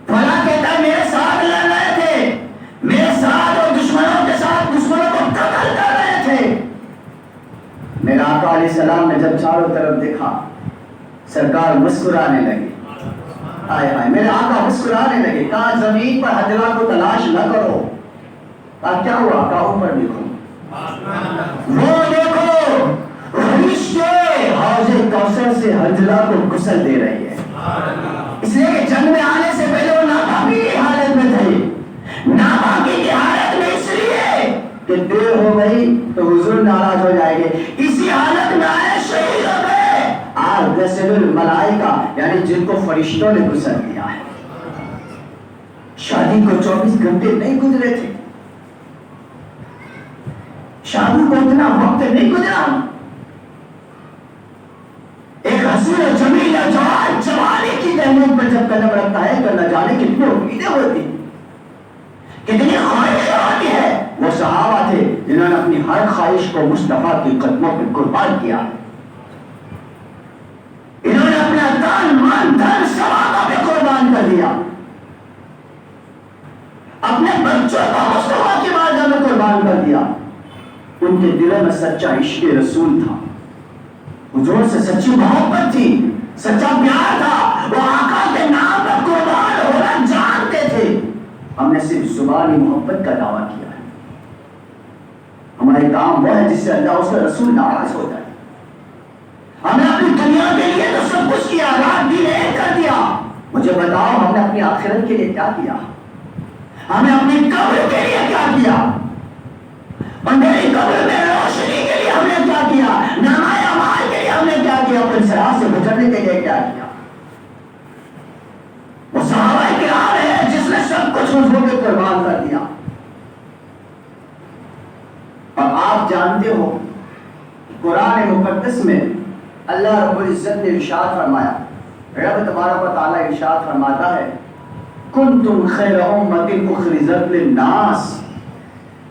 فلاں کہتا ہے میرے ساتھ لڑ رہے تھے، میرے ساتھ اور دشمنوں کے ساتھ دشمنوں کو قتل کر رہے تھے۔ میرے آقا علیہ السلام نے جب چاروں طرف دیکھا، سرکار مسکرانے لگے، آئے آئے میرے آقا مسکرانے لگے، کہا زمین پر حنظلہ کو تلاش نہ کرو۔ کہا کیا ہوا؟ کہا اوپر دیکھو، وہ دیکھو فرشتے حوض کوثر سے حنظلہ کو غسل دے رہی ہے، اس لیے کہ جنگ میں آنے سے پہلے وہ ناپاکی کی حالت میں تھے، ناپاکی کی حالت میں اس لیے کہ دیر ہو گئی تو حضور ناراض ہو جائیں گے، اسی حالت میں آئے، شہید ہو گئے۔ آج غسل الملائکہ یعنی جن کو فرشتوں نے غسل دیا ہے، شادی کو 24 گھنٹے نہیں گزرے تھے، شادی کو اتنا وقت نہیں گزرا، ایک حسین و جمیل جوان جوانی کی دہلیز پر جب قدم رکھتا ہے تو نہ جانے کتنی امیدیں ہوتی، کتنی خواہشیں ہوتی ہے۔ وہ صحابہ تھے جنہوں نے اپنی ہر خواہش کو مصطفیٰ کی قدموں پر قربان کیا، انہوں نے اپنا تن من دھن سب آقا پہ قربان کر دیا، اپنے بچوں کو مصطفیٰ کی بارگاہ میں قربان کر دیا۔ ان کے دلوں میں سچا عشق رسول تھا، حضور سے سچی محبت تھی، سچا پیار تھا، وہ آقا کے نام پر قربان ہونا جانتے تھے۔ ہم نے صرف زبانی محبت کا دعویٰ کیا ہے، ہمارے کام وہ ہے جس سے اللہ اس کا رسول ناراض ہو جائے۔ ہم نے اپنی دنیا کے لیے تو سب کچھ کیا، رات دن ایک کر دیا، مجھے بتاؤ ہم نے اپنی آخرت کے لیے کیا کیا؟ ہم نے اپنی قبر کے لیے کیا کیا؟ اور میری قبر میں روشنی کے لیے ہم نے کیا کیا؟ نامہ اعمال کے لیے ہم نے کیا کیا؟ اپنے صراط سے گزرنے کے لیے کیا کیا؟ وہ صحابہ کرام ہے جس نے سب کچھ حضور کے قربان کر دیا۔ اور آپ جانتے ہو قرآن مقدس میں اللہ رب العزت نے ارشاد فرمایا، رب تبارک و تعالیٰ ارشاد فرماتا ہے کنتم خیر امت اخرجت للناس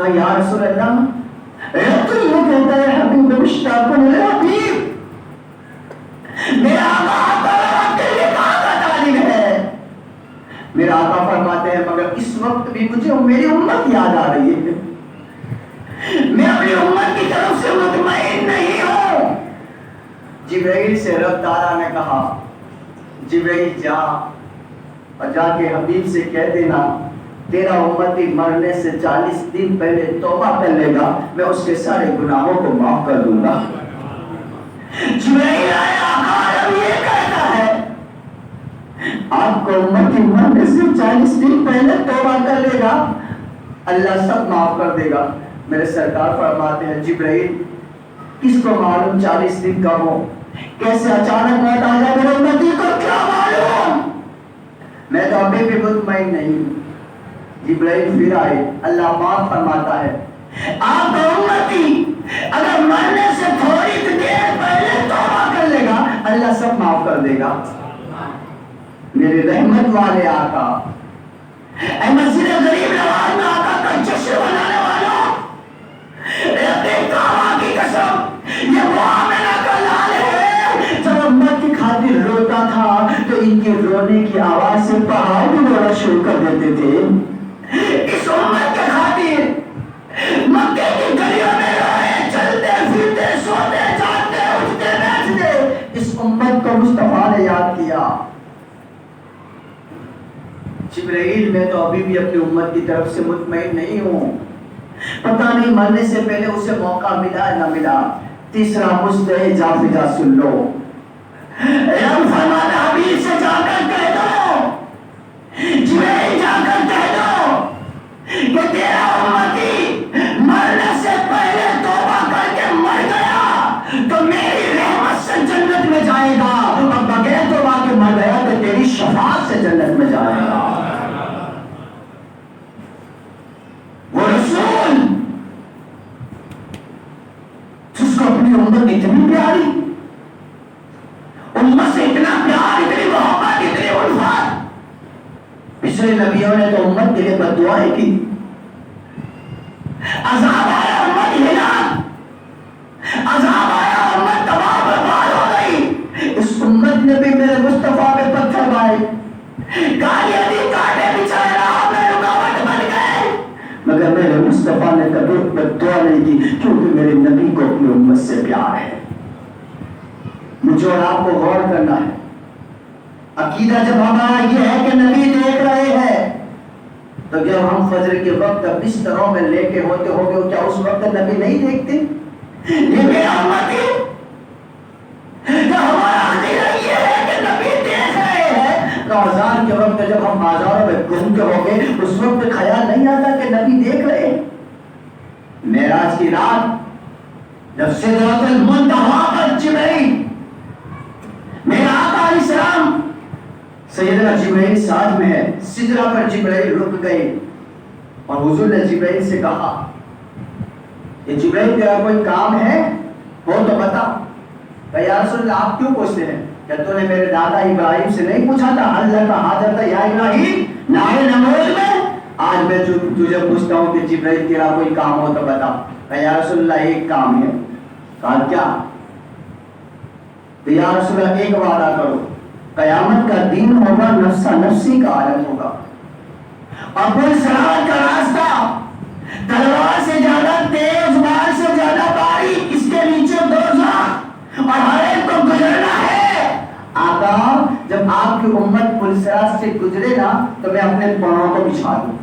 کہا یا رسول اللہ تو یہ کہتا ہے حبیب مشتاق الحبیب، میرا آقا آپ کے لیے کہاں کا تعلیم ہے؟ میرا آقا فرماتے ہیں مگر اس وقت بھی مجھے میری امت یاد آ رہی ہے، میں اپنی امت کی طرف سے مطمئن نہیں ہوں۔ جبرائیل سے رب تعالیٰ نے کہا جبرائیل جا اور جا کے حبیب سے کہہ دینا تیرا امتی مرنے سے 40 دن پہلے توبہ کر لے گا، میں اس کے سارے گناہوں کو معاف کر دوں گا۔ جبرائیل آیا، آقا اب یہ کہتا ہے آپ کو امتی مرنے سے 40 دن پہلے توبہ کر لے گا، اللہ سب معاف کر دے گا۔ میرے سرکار فرماتے ہیں جبرائیل کس کو معلوم 40 دن کا ہو، کیسے اچانک موت آ جائے میرے امتی کو کیا معلوم، میں تو ابھی بھی مطمئن نہیں ہوں۔ جبرائیل پھر آئے، اللہ معاف فرماتا ہے آپ کا امتی اگر مرنے سے تھوڑی دیر پہلے توبہ کر لے گا اللہ سب معاف کر دے گا۔ میرے رحمت والے آقا، اے مسجد غریب نواز میں آقا کا جشن منانے والوں، اپنے کعبہ کی قسم یہ وہ آمنہ کا لال ہے جب امت کی خاطر روتا تھا تو ان کے رونے کی آواز سے پہاڑ بھی رونا شروع کر دیتے تھے۔ اس امت کے خاطر مکے کی گلیوں میں روئے، چلتے پھرتے سوتے جاگتے اٹھتے بیٹھتے، اس امت کو مصطفیٰ نے یاد کیا۔ جبرائیل میں تو ابھی بھی اپنی امت کی طرف سے مطمئن نہیں ہوں، پتہ نہیں مرنے سے پہلے اسے موقع ملا نہ ملا۔ تیسرا مستحی جا فجا سن لو، رب فرماتا حبیب سے جا کر کہہ دو، جبرائیل جا کر کہہ دو کہ تیرا امتی مرنے سے پہلے توبہ کر کے مر گیا تو میری رحمت سے جنت میں جائے گا، اور بغیر توبہ کے مر گیا تو تیری شفاعت سے جنت میں جائے گا۔ وہ رسول جس کو اپنی امت اتنی پیاری، امت سے اتنا پیار، اتنی محبت، اتنی الفت، پچھلے نبیوں نے تو امت کے لیے بد دعائیں کی، عذاب آیا امت ہلاک، عذاب آیا امت تباہ برباد ہو گئی۔ اس امت نے بھی میرے مصطفیٰ پہ پتھر مارے، گالیاں دی، کانٹے بچھائے، راہ میں رکاوٹ بن گئے، مگر میرے مصطفیٰ نے کبھی بد دعا نہیں کی کیونکہ میرے نبی کو اپنی امت سے پیار ہے۔ مجھے اور آپ کو غور کرنا ہے، عقیدہ جب ہمارا یہ ہے کہ نبی دیکھ رہے ہیں تو جب ہم فجر کے وقت بستروں میں لے کے ہوتے ہوگے کیا اس وقت نبی نہیں دیکھتے؟ یہ میرا امت ہے کہ ہمارا عقیدہ یہ ہے کہ نبی دیکھ رہے ہیں تو اذان کے وقت جب ہم بازاروں میں گھومتے ہوگے اس وقت خیال نہیں آتا کہ نبی دیکھ رہے ہیں؟ معراج کی رات جب سدرۃ المنتہا پر جبرائیل میرا آقا علیہ السلام سیدنا جبرائیل ساتھ میں ہے، سدرہ پر جبرائیل رک گئے اور حضور نے جبرائیل سے کہا کہ جبرائیل تیرا کوئی کام ہے ہو تو بتا۔ کہ یا رسول اللہ آپ کیوں پوچھتے ہیں؟ کیا تو نے میرے دادا ابراہیم سے نہیں پوچھا تھا اللہ کا حاضر یا ابراہیم نائے نموز میں؟ آج میں تجھے پوچھتا ہوں کہ جبرائیل تیرا کوئی کام ہو تو بتا۔ کہ یا رسول اللہ ایک کام ہے۔ کہا کیا؟ کہ یا رسول اللہ ایک وعدہ کرو، قیامت کا دن ہوگا، نفسا نفسی کا عالم ہوگا اور پھر صراط کا راستہ تلوار سے زیادہ تیز، بال سے زیادہ باریک، اس کے نیچے دوزخ اور ہر ایک کو گزرنا ہے۔ آقا جب آپ کی امت پل صراط سے گزرے نا تو میں اپنے پاؤں کو بچھا دوں،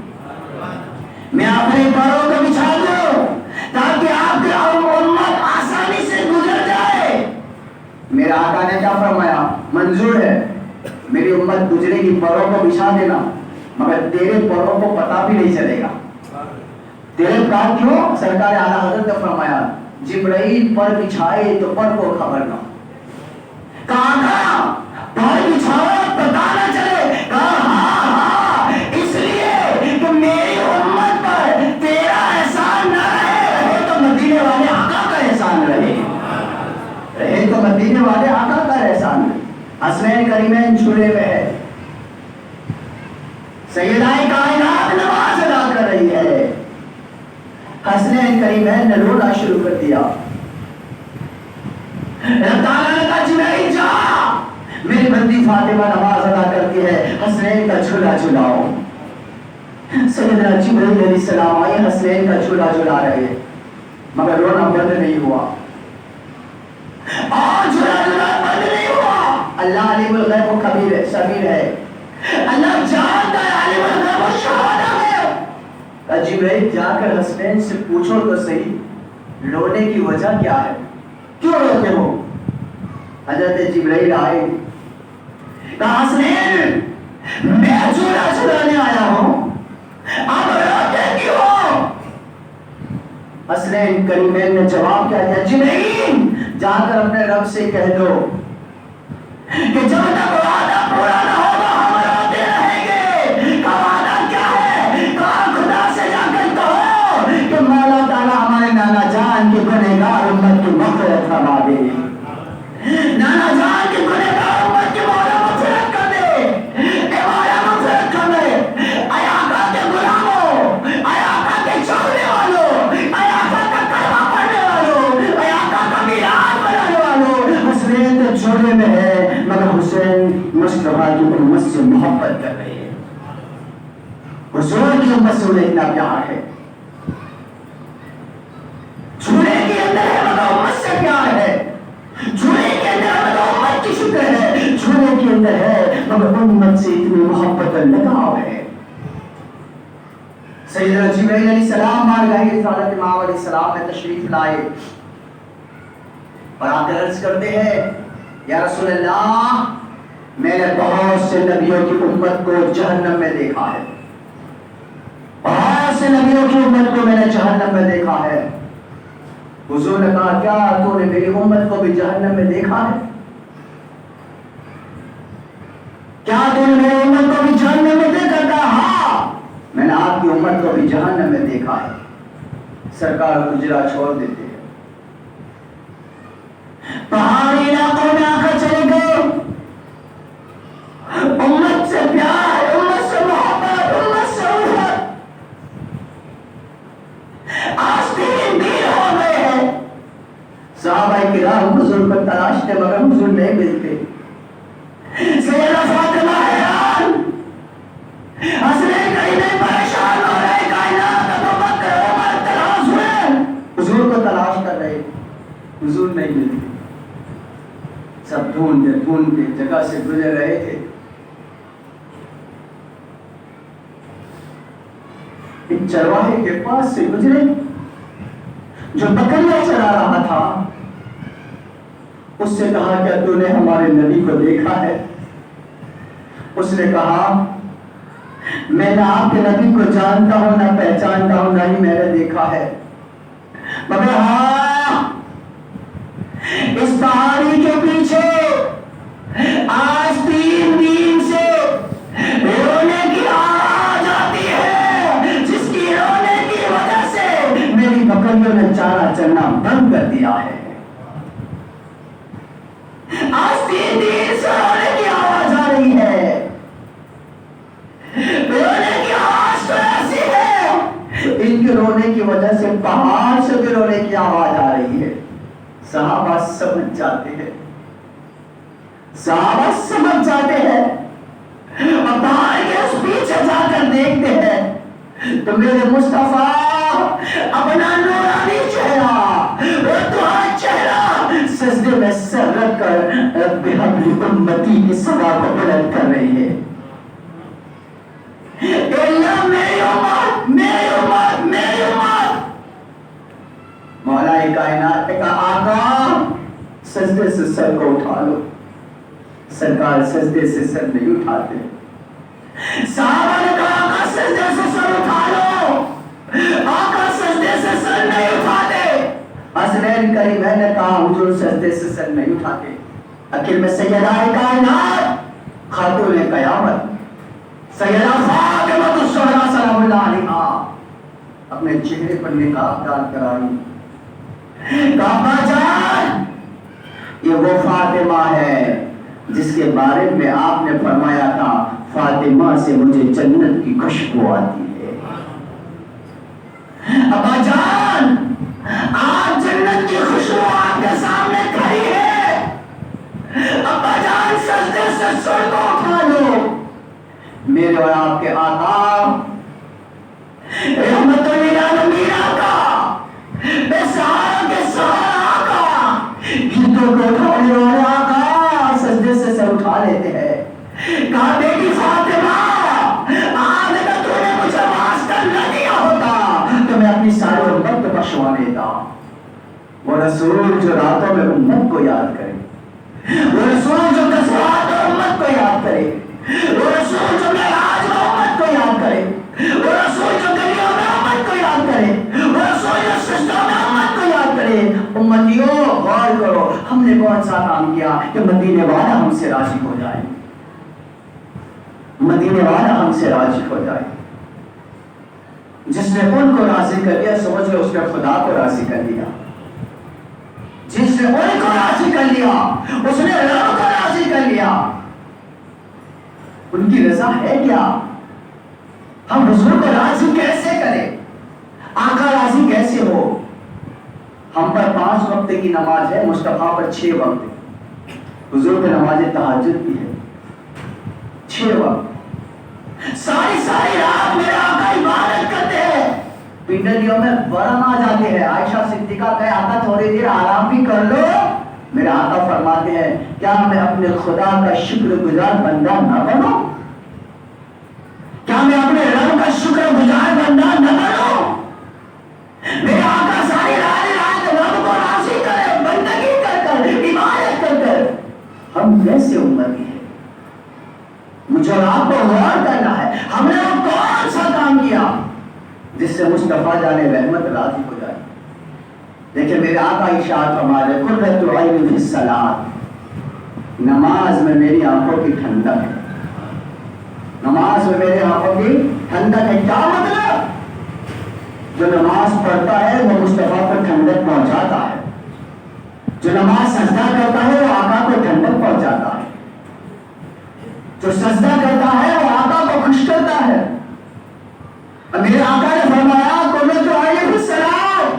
میں اپنے پاؤں کو بچھا دوں تاکہ آپ کی امت آسانی سے گزر جائے۔ میرے آقا نے کیا فرمایا؟ منظور ہے، میری امت گزرے گی، پروں کو بچھا دینا، مگر تیرے پروں کو پتہ بھی نہیں چلے گا۔ تیرے پر کیوں؟ سرکار اعلیٰ حضرت نے فرمایا جبرائیل پر بچھائے تو پر کو خبر نہ۔ کہاں پر بچھاؤ پتہ نہ چلے؟ کہاں اس لیے کہ میری امت پر تیرا احسان نہ رہے تو مدینے والے آقا کا احسان رہے تو مدینے والے آقا کا احسان ہے۔ حسنین کریمین جھولے میں ہے، سیدہ کائنات نماز ادا کر رہی ہے، حسنین کریمین نے رونا شروع کر دیا. اللہ تعالیٰ نے کہا جبرائیل جا، میری بندی فاطمہ نماز ادا کرتی ہے، حسنین کا جھولا جھلاؤ. سیدنا جبرائیل علیہ السلام آئے، حسنین کا جھولا جھلا رہے مگر رونا بند نہیں ہوا. اور جھولا جھلا بند نہیں ہوا. اللہ علیم الغیب و خبیر ہے، اللہ جانتا ہے، عالم الغیب و شہادہ ہے. جبرائیل جا کر حسنین سے پوچھو تو صحیح، رونے کی وجہ کیا ہے، کیوں روتے ہو؟ حضرت جبرائیل آئے، کہا حسنین میں جھولا جھلانے آیا ہوں، اب روتے کیوں؟ حسنین کریمین نے جواب کیا دیا، جبرائیل جا کر اپنے رب سے کہہ دو کہ جب تک وعدہ پورا نہ ہوگا ہم روتے رہیں گے. کا وعدہ کیا ہے؟ کہا خدا سے جا کر کہو کہ مولا تعالیٰ ہمارے نانا جان کے گنہگار امت کی مغفرت فرما دے. نانا جان کے گنہگار امت کی مولا مغفرت کر دے، اے مولا مغفرت کر دے. اے آقا کے غلاموں، اے آقا کے چاہنے والوں، اے آقا کا کلمہ پڑھنے والوں، اے آقا کا میلاد منانے والوں، حسنین تو جھولے میں ہے مگر حسین مصطفیٰ کی امت سے محبت کر رہے ہیں. حضور کی امت سے انہیں اتنا پیار ہے. جھولے کے اندر ہے مگر امت سے پیار ہے. جھولے کے اندر ہے مگر امت کی شکر ہے. جھولے کے اندر ہے مگر امت سے اتنی محبت اور لگاؤ ہے. سیدنا جبرائیل علیہ السلام بارگاہ رسالت امام علیہ السلام میں تشریف لائے اور آ کر عرض کرتے ہیں، یا رسول اللہ میں نے بہت سے نبیوں کی امت کو جہنم میں دیکھا ہے، بہت سے نبیوں کی امت کو میں نے جہنم میں دیکھا ہے. حضور نے کہا کیا تو نے میری امت کو بھی جہنم میں دیکھا ہے؟ کیا تو نے میری امت کو بھی جہنم میں دیکھا؟ کہا ہاں میں نے آپ کی امت کو بھی جہنم میں دیکھا ہے. سرکار گجرا چھوڑ دیتے ہیں، پہاڑی علاقوں میں آ کر چلے گئے. امت سے پیار، امت سے محبت، امت سے الفت. آج 3 دن ہو گئے ہیں، صحابہ کرام حضور کو تلاشتے مگر حضور نہیں ملتے. سیدہ فاطمہ حیران، حسنین کریمین پریشان ہو رہے، کائنات ابو بکر عمر تلاش ہوئے، حضور کو تلاش کر رہے، حضور نہیں ملتے. سب ڈھونڈتے جگہ سے گزر رہے تھے. ایک چرواہے کے پاس سے گزرے جو بکریاں چرا رہا تھا. اس سے کہا کیا تو نے ہمارے نبی کو دیکھا ہے؟ اس نے کہا میں نہ آپ کے نبی کو جانتا ہوں، نہ پہچانتا ہوں، نہ ہی میں نے دیکھا ہے، مگر ہاں اس پہاڑی کے پیچھے آج 3 دن سے رونے کی آواز آتی ہے، جس کی رونے کی وجہ سے میری بکریوں نے چارہ چرنا بند کر دیا ہے. آج 3 دن سے رونے کی آواز آ رہی ہے. رونے کی آواز تو ایسی ہے، ان کے رونے کی وجہ سے پہاڑ سے بھی رونے کی آواز آ رہی ہے. صحابہ سمجھ جاتے ہیں، صحابہ سمجھ جاتے ہیں اور پہاڑ کے اس پیچھے جا کر دیکھتے ہیں تو میرے مصطفیٰ اپنا نورانی چہرہ، وہ تمہارا چہرہ سجدے میں سر رکھ کر رب حب لی امتی کی صدا کو بلند کر رہی ہے. اللہ میری امت، میری امت، میری امت. مولا کائنات کا آقا سجدے سے سر کو اٹھا لو. سرکار سجدے سے سر نہیں اٹھاتے. صحابہ نے کہا آقا سجدے سے سر اٹھا لو، آقا سجدے سے سر نہیں اٹھاتے. حسنین کریمین نے کہا حضور سجدے سے سر نہیں اٹھاتے. آخر میں سیدہ کائنات خاتون قیامت سیدہ فاطمہ الزہرا سلام اللہ علیہا اپنے چہرے پر نقاب ڈال کر آئی. کعبہ جان یہ وہ فاطمہ ہے جس کے بارے میں آپ نے فرمایا تھا فاطمہ سے مجھے جنت کی خوشبو آتی ہے. ابا جان آج جنت کی خوشبو آپ کے سامنے کھڑی ہے، ابا جان سجدے سے سر کو اٹھا لو۔ میرے اور آپ کے آقا رحمت للعالمین آقا، بے سہارا کے سہارا آقا، گیتوں کو اٹھانے والے آقا سجدے سے سر اٹھا لیتے ہیں۔ کہا بیٹی فاطمہ آج اگر تو نے مجھے واسطہ نہ دیا ہوتا تو میں اپنی ساری امت کو بخشوا دیتا۔ وہ رسول جو راتوں میں امت کو یاد کرے، وہ رسول جو کثرات میں امت کو یاد کرے، وہ رسول جو معراج میں امت کو یاد کرے، وہ رسول جو گلیوں میں امت کو یاد کرے، وہ رسول جو سجدوں میں امت کو یاد کرے۔ امتیوں غور کرو، ہم نے کون سا کام کیا کہ مدینے والا ہم سے راضی ہو جائے، مدینے والا ہم سے راضی ہو جائے۔ جس نے ان کو راضی کر دیا سمجھ لو اس نے خدا کو راضی کر دیا۔ جس نے ان کو راضی کر لیا اس نے رب کو راضی کر لیا۔ ان کی رضا ہے کیا؟ ہم حضور کو راضی کیسے کریں؟ آقا راضی کیسے ہو؟ ہم پر 5 وقت کی نماز ہے، مصطفیٰ پر 6 وقت، حضور پہ نماز تہجد بھی ہے 6 وقت۔ ساری رات میرے آقا عبادت کرتے ہیں، پنڈلیوں میں برم آ جاتے ہیں۔ عائشہ صدیقہ کہے آقا تھوڑی دیر آرام بھی کر لو۔ میرے آقا فرماتے ہیں کیا میں اپنے خدا کا شکر گزار بندہ نہ بنوں؟ کیا میں اپنے رب کا شکر گزار بندہ نہ بنوں؟ میرے آقا ساری رات رب کو راضی کرے، بندگی کر کر، عبادت کر کر۔ ہم کیسے امتی ہیں؟ مجھے اور آپ کو غور کرنا ہے، ہم نے وہ کون سا کام کیا جس سے مصطفیٰ جان رحمت راضی ہو جائے؟ دیکھیں میرے آقا ارشاد فرما رہے قرۃ عین فی الصلاۃ، نماز میں میری آنکھوں کی ٹھنڈک ہے، نماز میں میرے آنکھوں کی ٹھنڈک ہے۔ کیا مطلب؟ جو نماز پڑھتا ہے وہ مصطفیٰ کو ٹھنڈک پہنچاتا ہے، جو نماز سجدہ کرتا ہے وہ آقا کو ٹھنڈک پہنچاتا ہے، جو سجدہ کرتا ہے وہ آقا کو خوش کرتا ہے۔ اور میرے آقا نے فرمایا قرۃ عین فی الصلاۃ،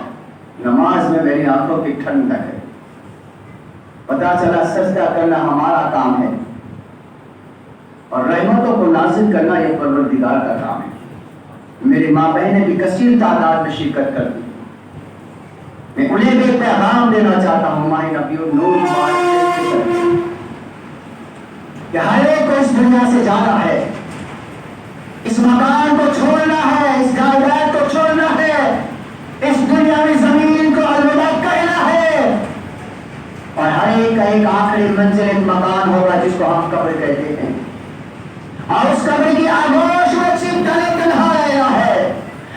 نماز میں میری آنکھوں کی ٹھنڈک ہے۔ پتا چلا سجدہ کرنا ہمارا کام ہے اور رحمتوں کو نازل کرنا یہ پروردگار کا کام ہے۔ میری ماں بہنیں بھی کثیر تعداد میں شرکت کرتی ہیں، میں انہیں بھی پیغام دینا چاہتا ہوں ماہ نبی النور کہ ہر ایک کو اس دنیا سے جانا ہے، اس مکان کو چھوڑنا ہے، اس جائیداد کو چھوڑنا ہے، اس دنیا میں زمین کو الوداع کہنا ہے، اور ہر ایک کا ایک آخری منزل ایک مکان ہوگا جس کو ہم قبر کہتے ہیں، اور اس قبر کی آگوش میں صرف تنہا رہنا ہے،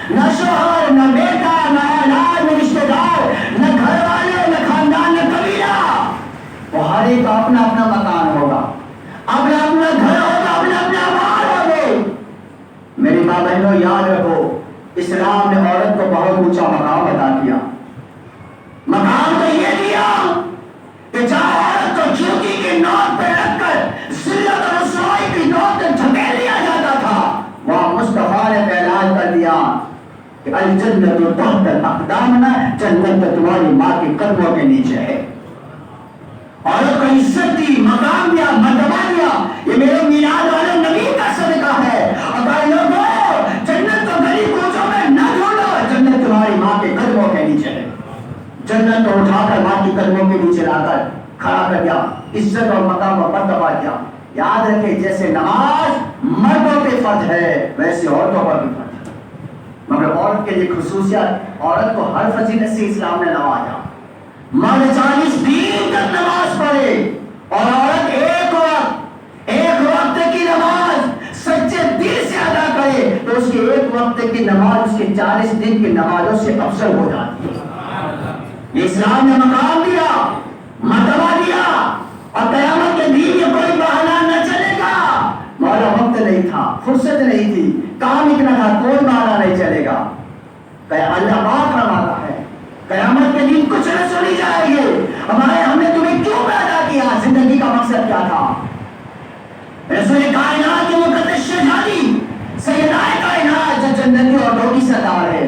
نہ شوہر، نہ بیٹا، نہ اولاد، نہ رشتے دار، نہ گھر والے، نہ خاندان، نہ قبیلہ، وہ ہر ایک کا اپنا اپنا مکان ہوگا، اپنا اپنا گھر ہوگا، اپنا اپنا بار ہوگے۔ میری ماں بہنوں یاد رکھو اسلام نے عورت کو بہت اونچا مقام عطا کیا۔ مقام تو یہ دیا کہ جہاں عورت کو چوکی کی نوک پہ رکھ کر ذلت اور رسوائی کی نوک پہ دھکیل دیا جاتا تھا، وہاں مصطفیٰ نے اعلان کر دیا کہ الجنت تحت الاقدام، جنت تمہاری ماں کے قدموں کے نیچے ہے۔ عورت کو عزت دی، مقام دیا، مرتبہ دیا، یہ میرے میلاد والے نبی کا صدقہ ہے۔ اور کہا لوگوں جنت تو گلی کوچوں میں نہ ڈھونڈو، جنت تمہاری ماں کے قدموں کے نیچے ہے۔ جنت کو اٹھا کر ماں کے قدموں کے نیچے لا کر کھڑا کر دیا، عزت اور مقام اور مرتبہ دیا۔ یاد رکھے جیسے نماز مردوں پہ فرض ہے ویسے عورتوں پر بھی فرض ہے، مگر عورت کے لیے خصوصیات، عورت کو ہر فضیلت سے اسلام نے نوازا۔ مرد 40 دن تک نماز پڑھے اور عورت ایک وقت کی نماز سچے دل سے ادا کرے تو اس کے ایک وقت کی نماز اس کے 40 دن کی نمازوں سے افضل ہو جاتی ہے۔ یہ اسلام نے مقام دیا، مرتبہ دیا، اور قیامت کے دن یہ کوئی بہانہ نہ چلے گا۔ مولا وقت نہیں تھا، فرصت نہیں تھی، کام اتنا تھا، کوئی بہانہ نہیں چلے گا۔ اللہ بات فرماتا ہے قیامت کے دن کچھ نہ سنی جائے گی، ہم نے تمہیں کیوں پیدا کیا، زندگی کا مقصد کیا تھا؟ رسول کائنات کے مقدس شہزادی سیدہ کائنات جو جنتی عورتوں کی سردار ہے،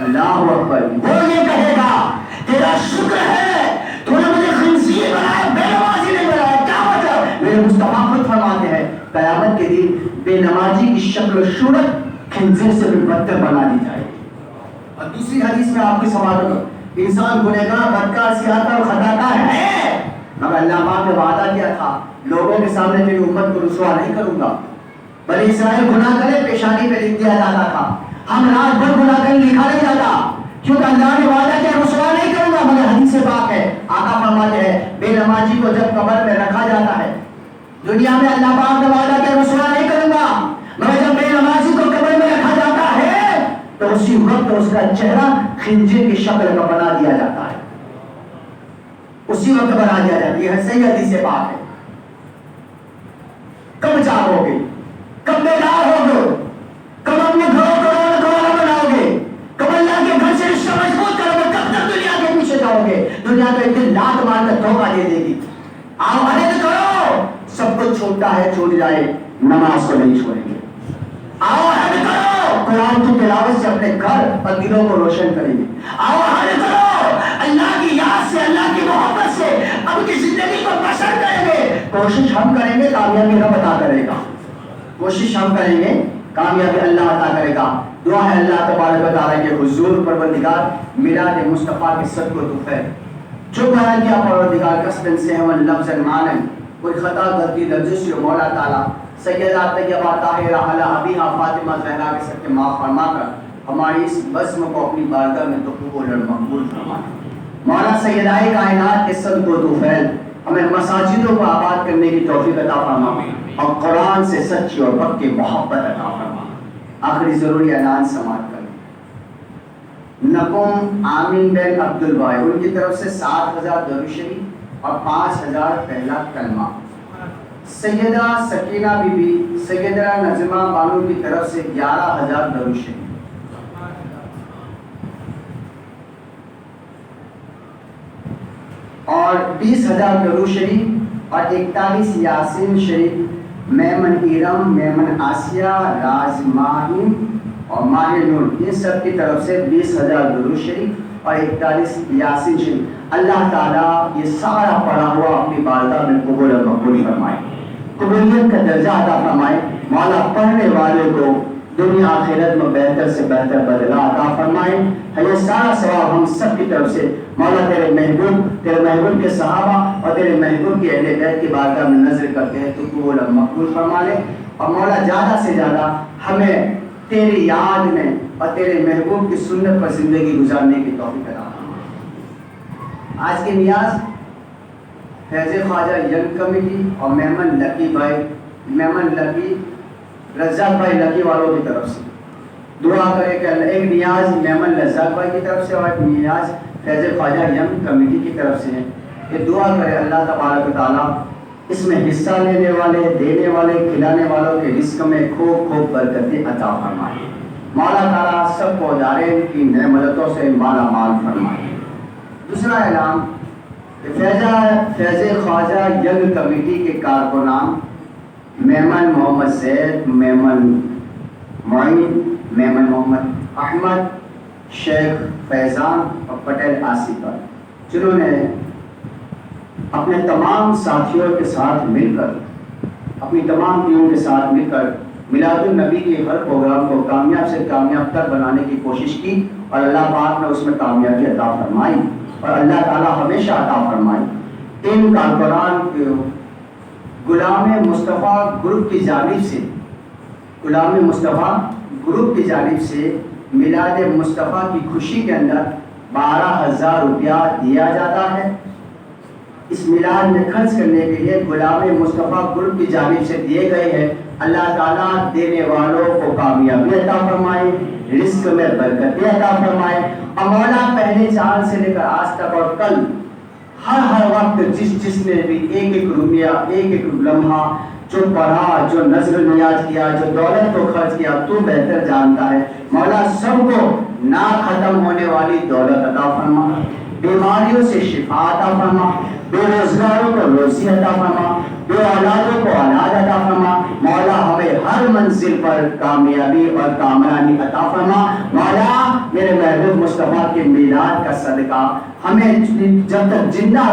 اللہ اکبر. وہ یہ کہے گا تیرا شکر ہے تو نے مجھے خنزیر بنایا، بے نمازی نہیں بنایا. کیا مطلب؟ میرے مصطفیٰ خود فرماتے ہیں قیامت کے دن بے نمازی کی شکل و صورت خنزیر سے بھی بدتر بنا دی جائے. اور دوسری حدیث میں آپ کی سماعت کرو، انسان گنہگار، بدکار، سیاہکار اور خطاکار ہے، مگر اللہ پاک نے وعدہ کیا تھا لوگوں کے سامنے میری امت کو رسوا نہیں کروں گا. بنی اسرائیل گناہ کرے پیشانی پہ لکھ دیا جاتا تھا، ہم رات بھر گناہ کرے لکھا نہیں جاتا، کیونکہ اللہ نے وعدہ کیا رسوا نہیں کروں گا. مگر حدیث پاک ہے، آقا فرماتے ہیں بے نمازی کو جب قبر میں رکھا جاتا ہے، دنیا میں اللہ پاک نے وعدہ کیا رسوا نہیں کروں گا، مگر جب بے نمازی کو قبر میں رکھا جاتا ہے تو اسی وقت اس کا چہرہ خنزیر کی شکل کا بنا دیا جاتا ہے، اسی وقت بنا دیا جاتا ہے. یہ صحیح حدیث پاک ہے. کب جاگو گے؟ کب بیدار ہوگے؟ کب اپنے گھروں کو رونق والا بناؤ گے؟ کب اللہ کے گھر سے رشتہ مضبوط کرو گے؟ کب تک دنیا کے پیچھے جاؤ گے؟ دنیا تو ایک دن لات مار کر دھوکہ دے دے گی. آؤ عہد کرو، سب کچھ چھوٹا ہے چھوٹ جائے، نماز کو نہیں چھوڑیں گے. آؤ عہد کرو، قرآن کی تلاوت سے اپنے گھر اور دلوں کو روشن کریں گے. آؤ عہد کرو، اللہ کی یاد سے، اللہ کی محبت سے اب کی زندگی کو بسر کریں گے. کوشش ہم کریں گے، کامیابی رب عطا کرے گا. کوشش ہم کریں گے، کامیابی اللہ عطا کرے گا. دعا ہے اللہ تبارک و تعالیٰ کے حضور پروردگار میلاد مصطفیٰ کے صدق و طفیل جو بیان کیا پروردگار قصدن سہون لفظ مانن کوئی خطا غلطی لفظ سے مولا تعالیٰ سیدہ طیبہ طاہرہ علی ابیہا فاطمہ زہرا کے صدقے معاف فرما کر ہماری اس بزم کو اپنی بارگاہ میں قبول اور مقبول فرما. مولا سیدہ کائنات کے صدق و طفیل ہمیں مساجدوں کو آباد کرنے کی توفیق عطا فرما اور قرآن سے سچی اور پکی محبت عطا فرما. آخری ضروری اعلان سماعت کریں. نقم آمین بن عبد البائی ان کی طرف سے 7,000 درود شریف اور 5,000 پہلا کلمہ. سیدہ سکینہ بی بی سیدہ نجمہ بانو کی طرف سے 11,000 درود شریف. اور 20,000 درود شریف اور 41 یاسین شریف میمن ایرم، میمن آسیہ، راز ماہین اور ماہ نور ان سب کی طرف سے 20,000 درود شریف اور 41 یاسین شریف. اللہ تعالیٰ یہ سارا پڑھا ہوا اپنی بارگاہ میں قبول اور مقبول فرمائے، قبولیت کا درجہ عطا فرمائے. مولا پڑھنے والے کو دنیا آخرت میں بہتر سے بہتر بدلہ عطا فرمائے. یہ سارا ثواب ہم سب کی طرف سے مولا تیرے محبوب کے صحابہ اور تیرے محبوب کے اہل بیت کی بارگاہ میں نظر کرتے ہیں تو قبول اور مقبول فرما لے. اور مولا زیادہ سے زیادہ ہمیں تیری یاد میں اور تیرے محبوب کی سنت پر زندگی گزارنے کی توفیق عطا فرما. آج کی نیاز فیض خواجہ ینگ کمیٹی اور میمن لکی رزاق بھائی لکی والوں کی طرف سے دعا کرے کہ ایک نیاز میمن رزاق بھائی کی طرف سے اور ایک نیاز فیض خواجہ ینگ کمیٹی کی طرف سے ہے. یہ دعا کرے اللہ تبارک و تعالیٰ اس میں حصہ لینے والے، دینے والے، کھلانے والوں کے رزق میں خوب خوب برکتیں عطا فرمائے. مولا تعالیٰ سب کو دارین کی نعمتوں سے مالا مال فرمائے. دوسرا اعلان فیض خواجہ ینگ کمیٹی کے کارکنان میمن محمد زید، میمن معین، میمن محمد احمد، شیخ فیضان اور پٹیل آصف پر جنہوں نے اپنے تمام ساتھیوں کے ساتھ مل کر، اپنی تمام ٹیموں کے ساتھ مل کر میلاد النبی کے ہر پروگرام کو کامیاب سے کامیاب تک بنانے کی کوشش کی اور اللہ پاک نے اس میں کامیابی عطا فرمائی اور اللہ تعالیٰ ہمیشہ عطا فرمائی. ان کارکنان کے غلام مصطفیٰ گروپ کی جانب سے میلاد مصطفیٰ کی خوشی کے اندر 12,000 روپیہ دیا جاتا ہے. اس میلاد میں خرچ کرنے کے لیے غلام مصطفیٰ گروپ کی جانب سے دیے گئے ہیں. اللہ تعالیٰ دینے والوں کو کامیابی عطا فرمائے، رزق میں برکتیں عطا فرمائے. اور مولا پہلے سال سے لے کر آج تک اور کل ہر وقت جس نے بھی ایک روپیہ، ایک لمحہ جو پڑھا، جو نظر نیاز کیا، جو دولت کو خرچ کیا، تو بہتر جانتا ہے. مولا سب کو نہ ختم ہونے والی دولت عطا فرما، بیماریوں سے شفا عطا فرما، بے روزگاروں کو روزی عطا فرما، بے اولادوں کو اولاد عطا فرما. مولا ہمیں ہر منزل پر کامیابی اور کامرانی عطا فرما. مولا میرے محبوب مصطفیٰ کے میلاد کا صدقہ ہمیں جب تک زندہ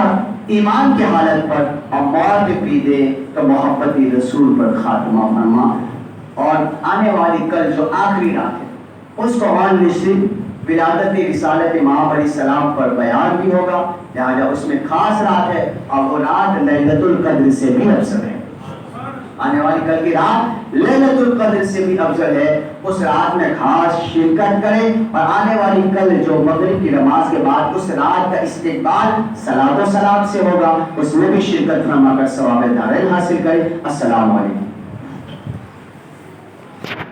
ایمان کی حالت پر اور موت پی دے تو محبت رسول پر خاتمہ فرما. اور آنے والی کل جو آخری رات ہے اس کو آن نشر ولادت رسالت امام علیہ السلام پر بیان بھی ہوگا، لہٰذا اس میں خاص رات ہے اور وہ رات لیلۃ القدر سے بھی افضل ہے. آنے والی کل کی رات لیلۃ القدر سے بھی افضل ہے. اس رات میں خاص شرکت کریں اور آنے والی کل جو مغرب کی نماز کے بعد اس رات کا استقبال صلاۃ و سلام سے ہوگا، اس میں بھی شرکت فرما کر ثواب دارین حاصل کریں. السلام علیکم.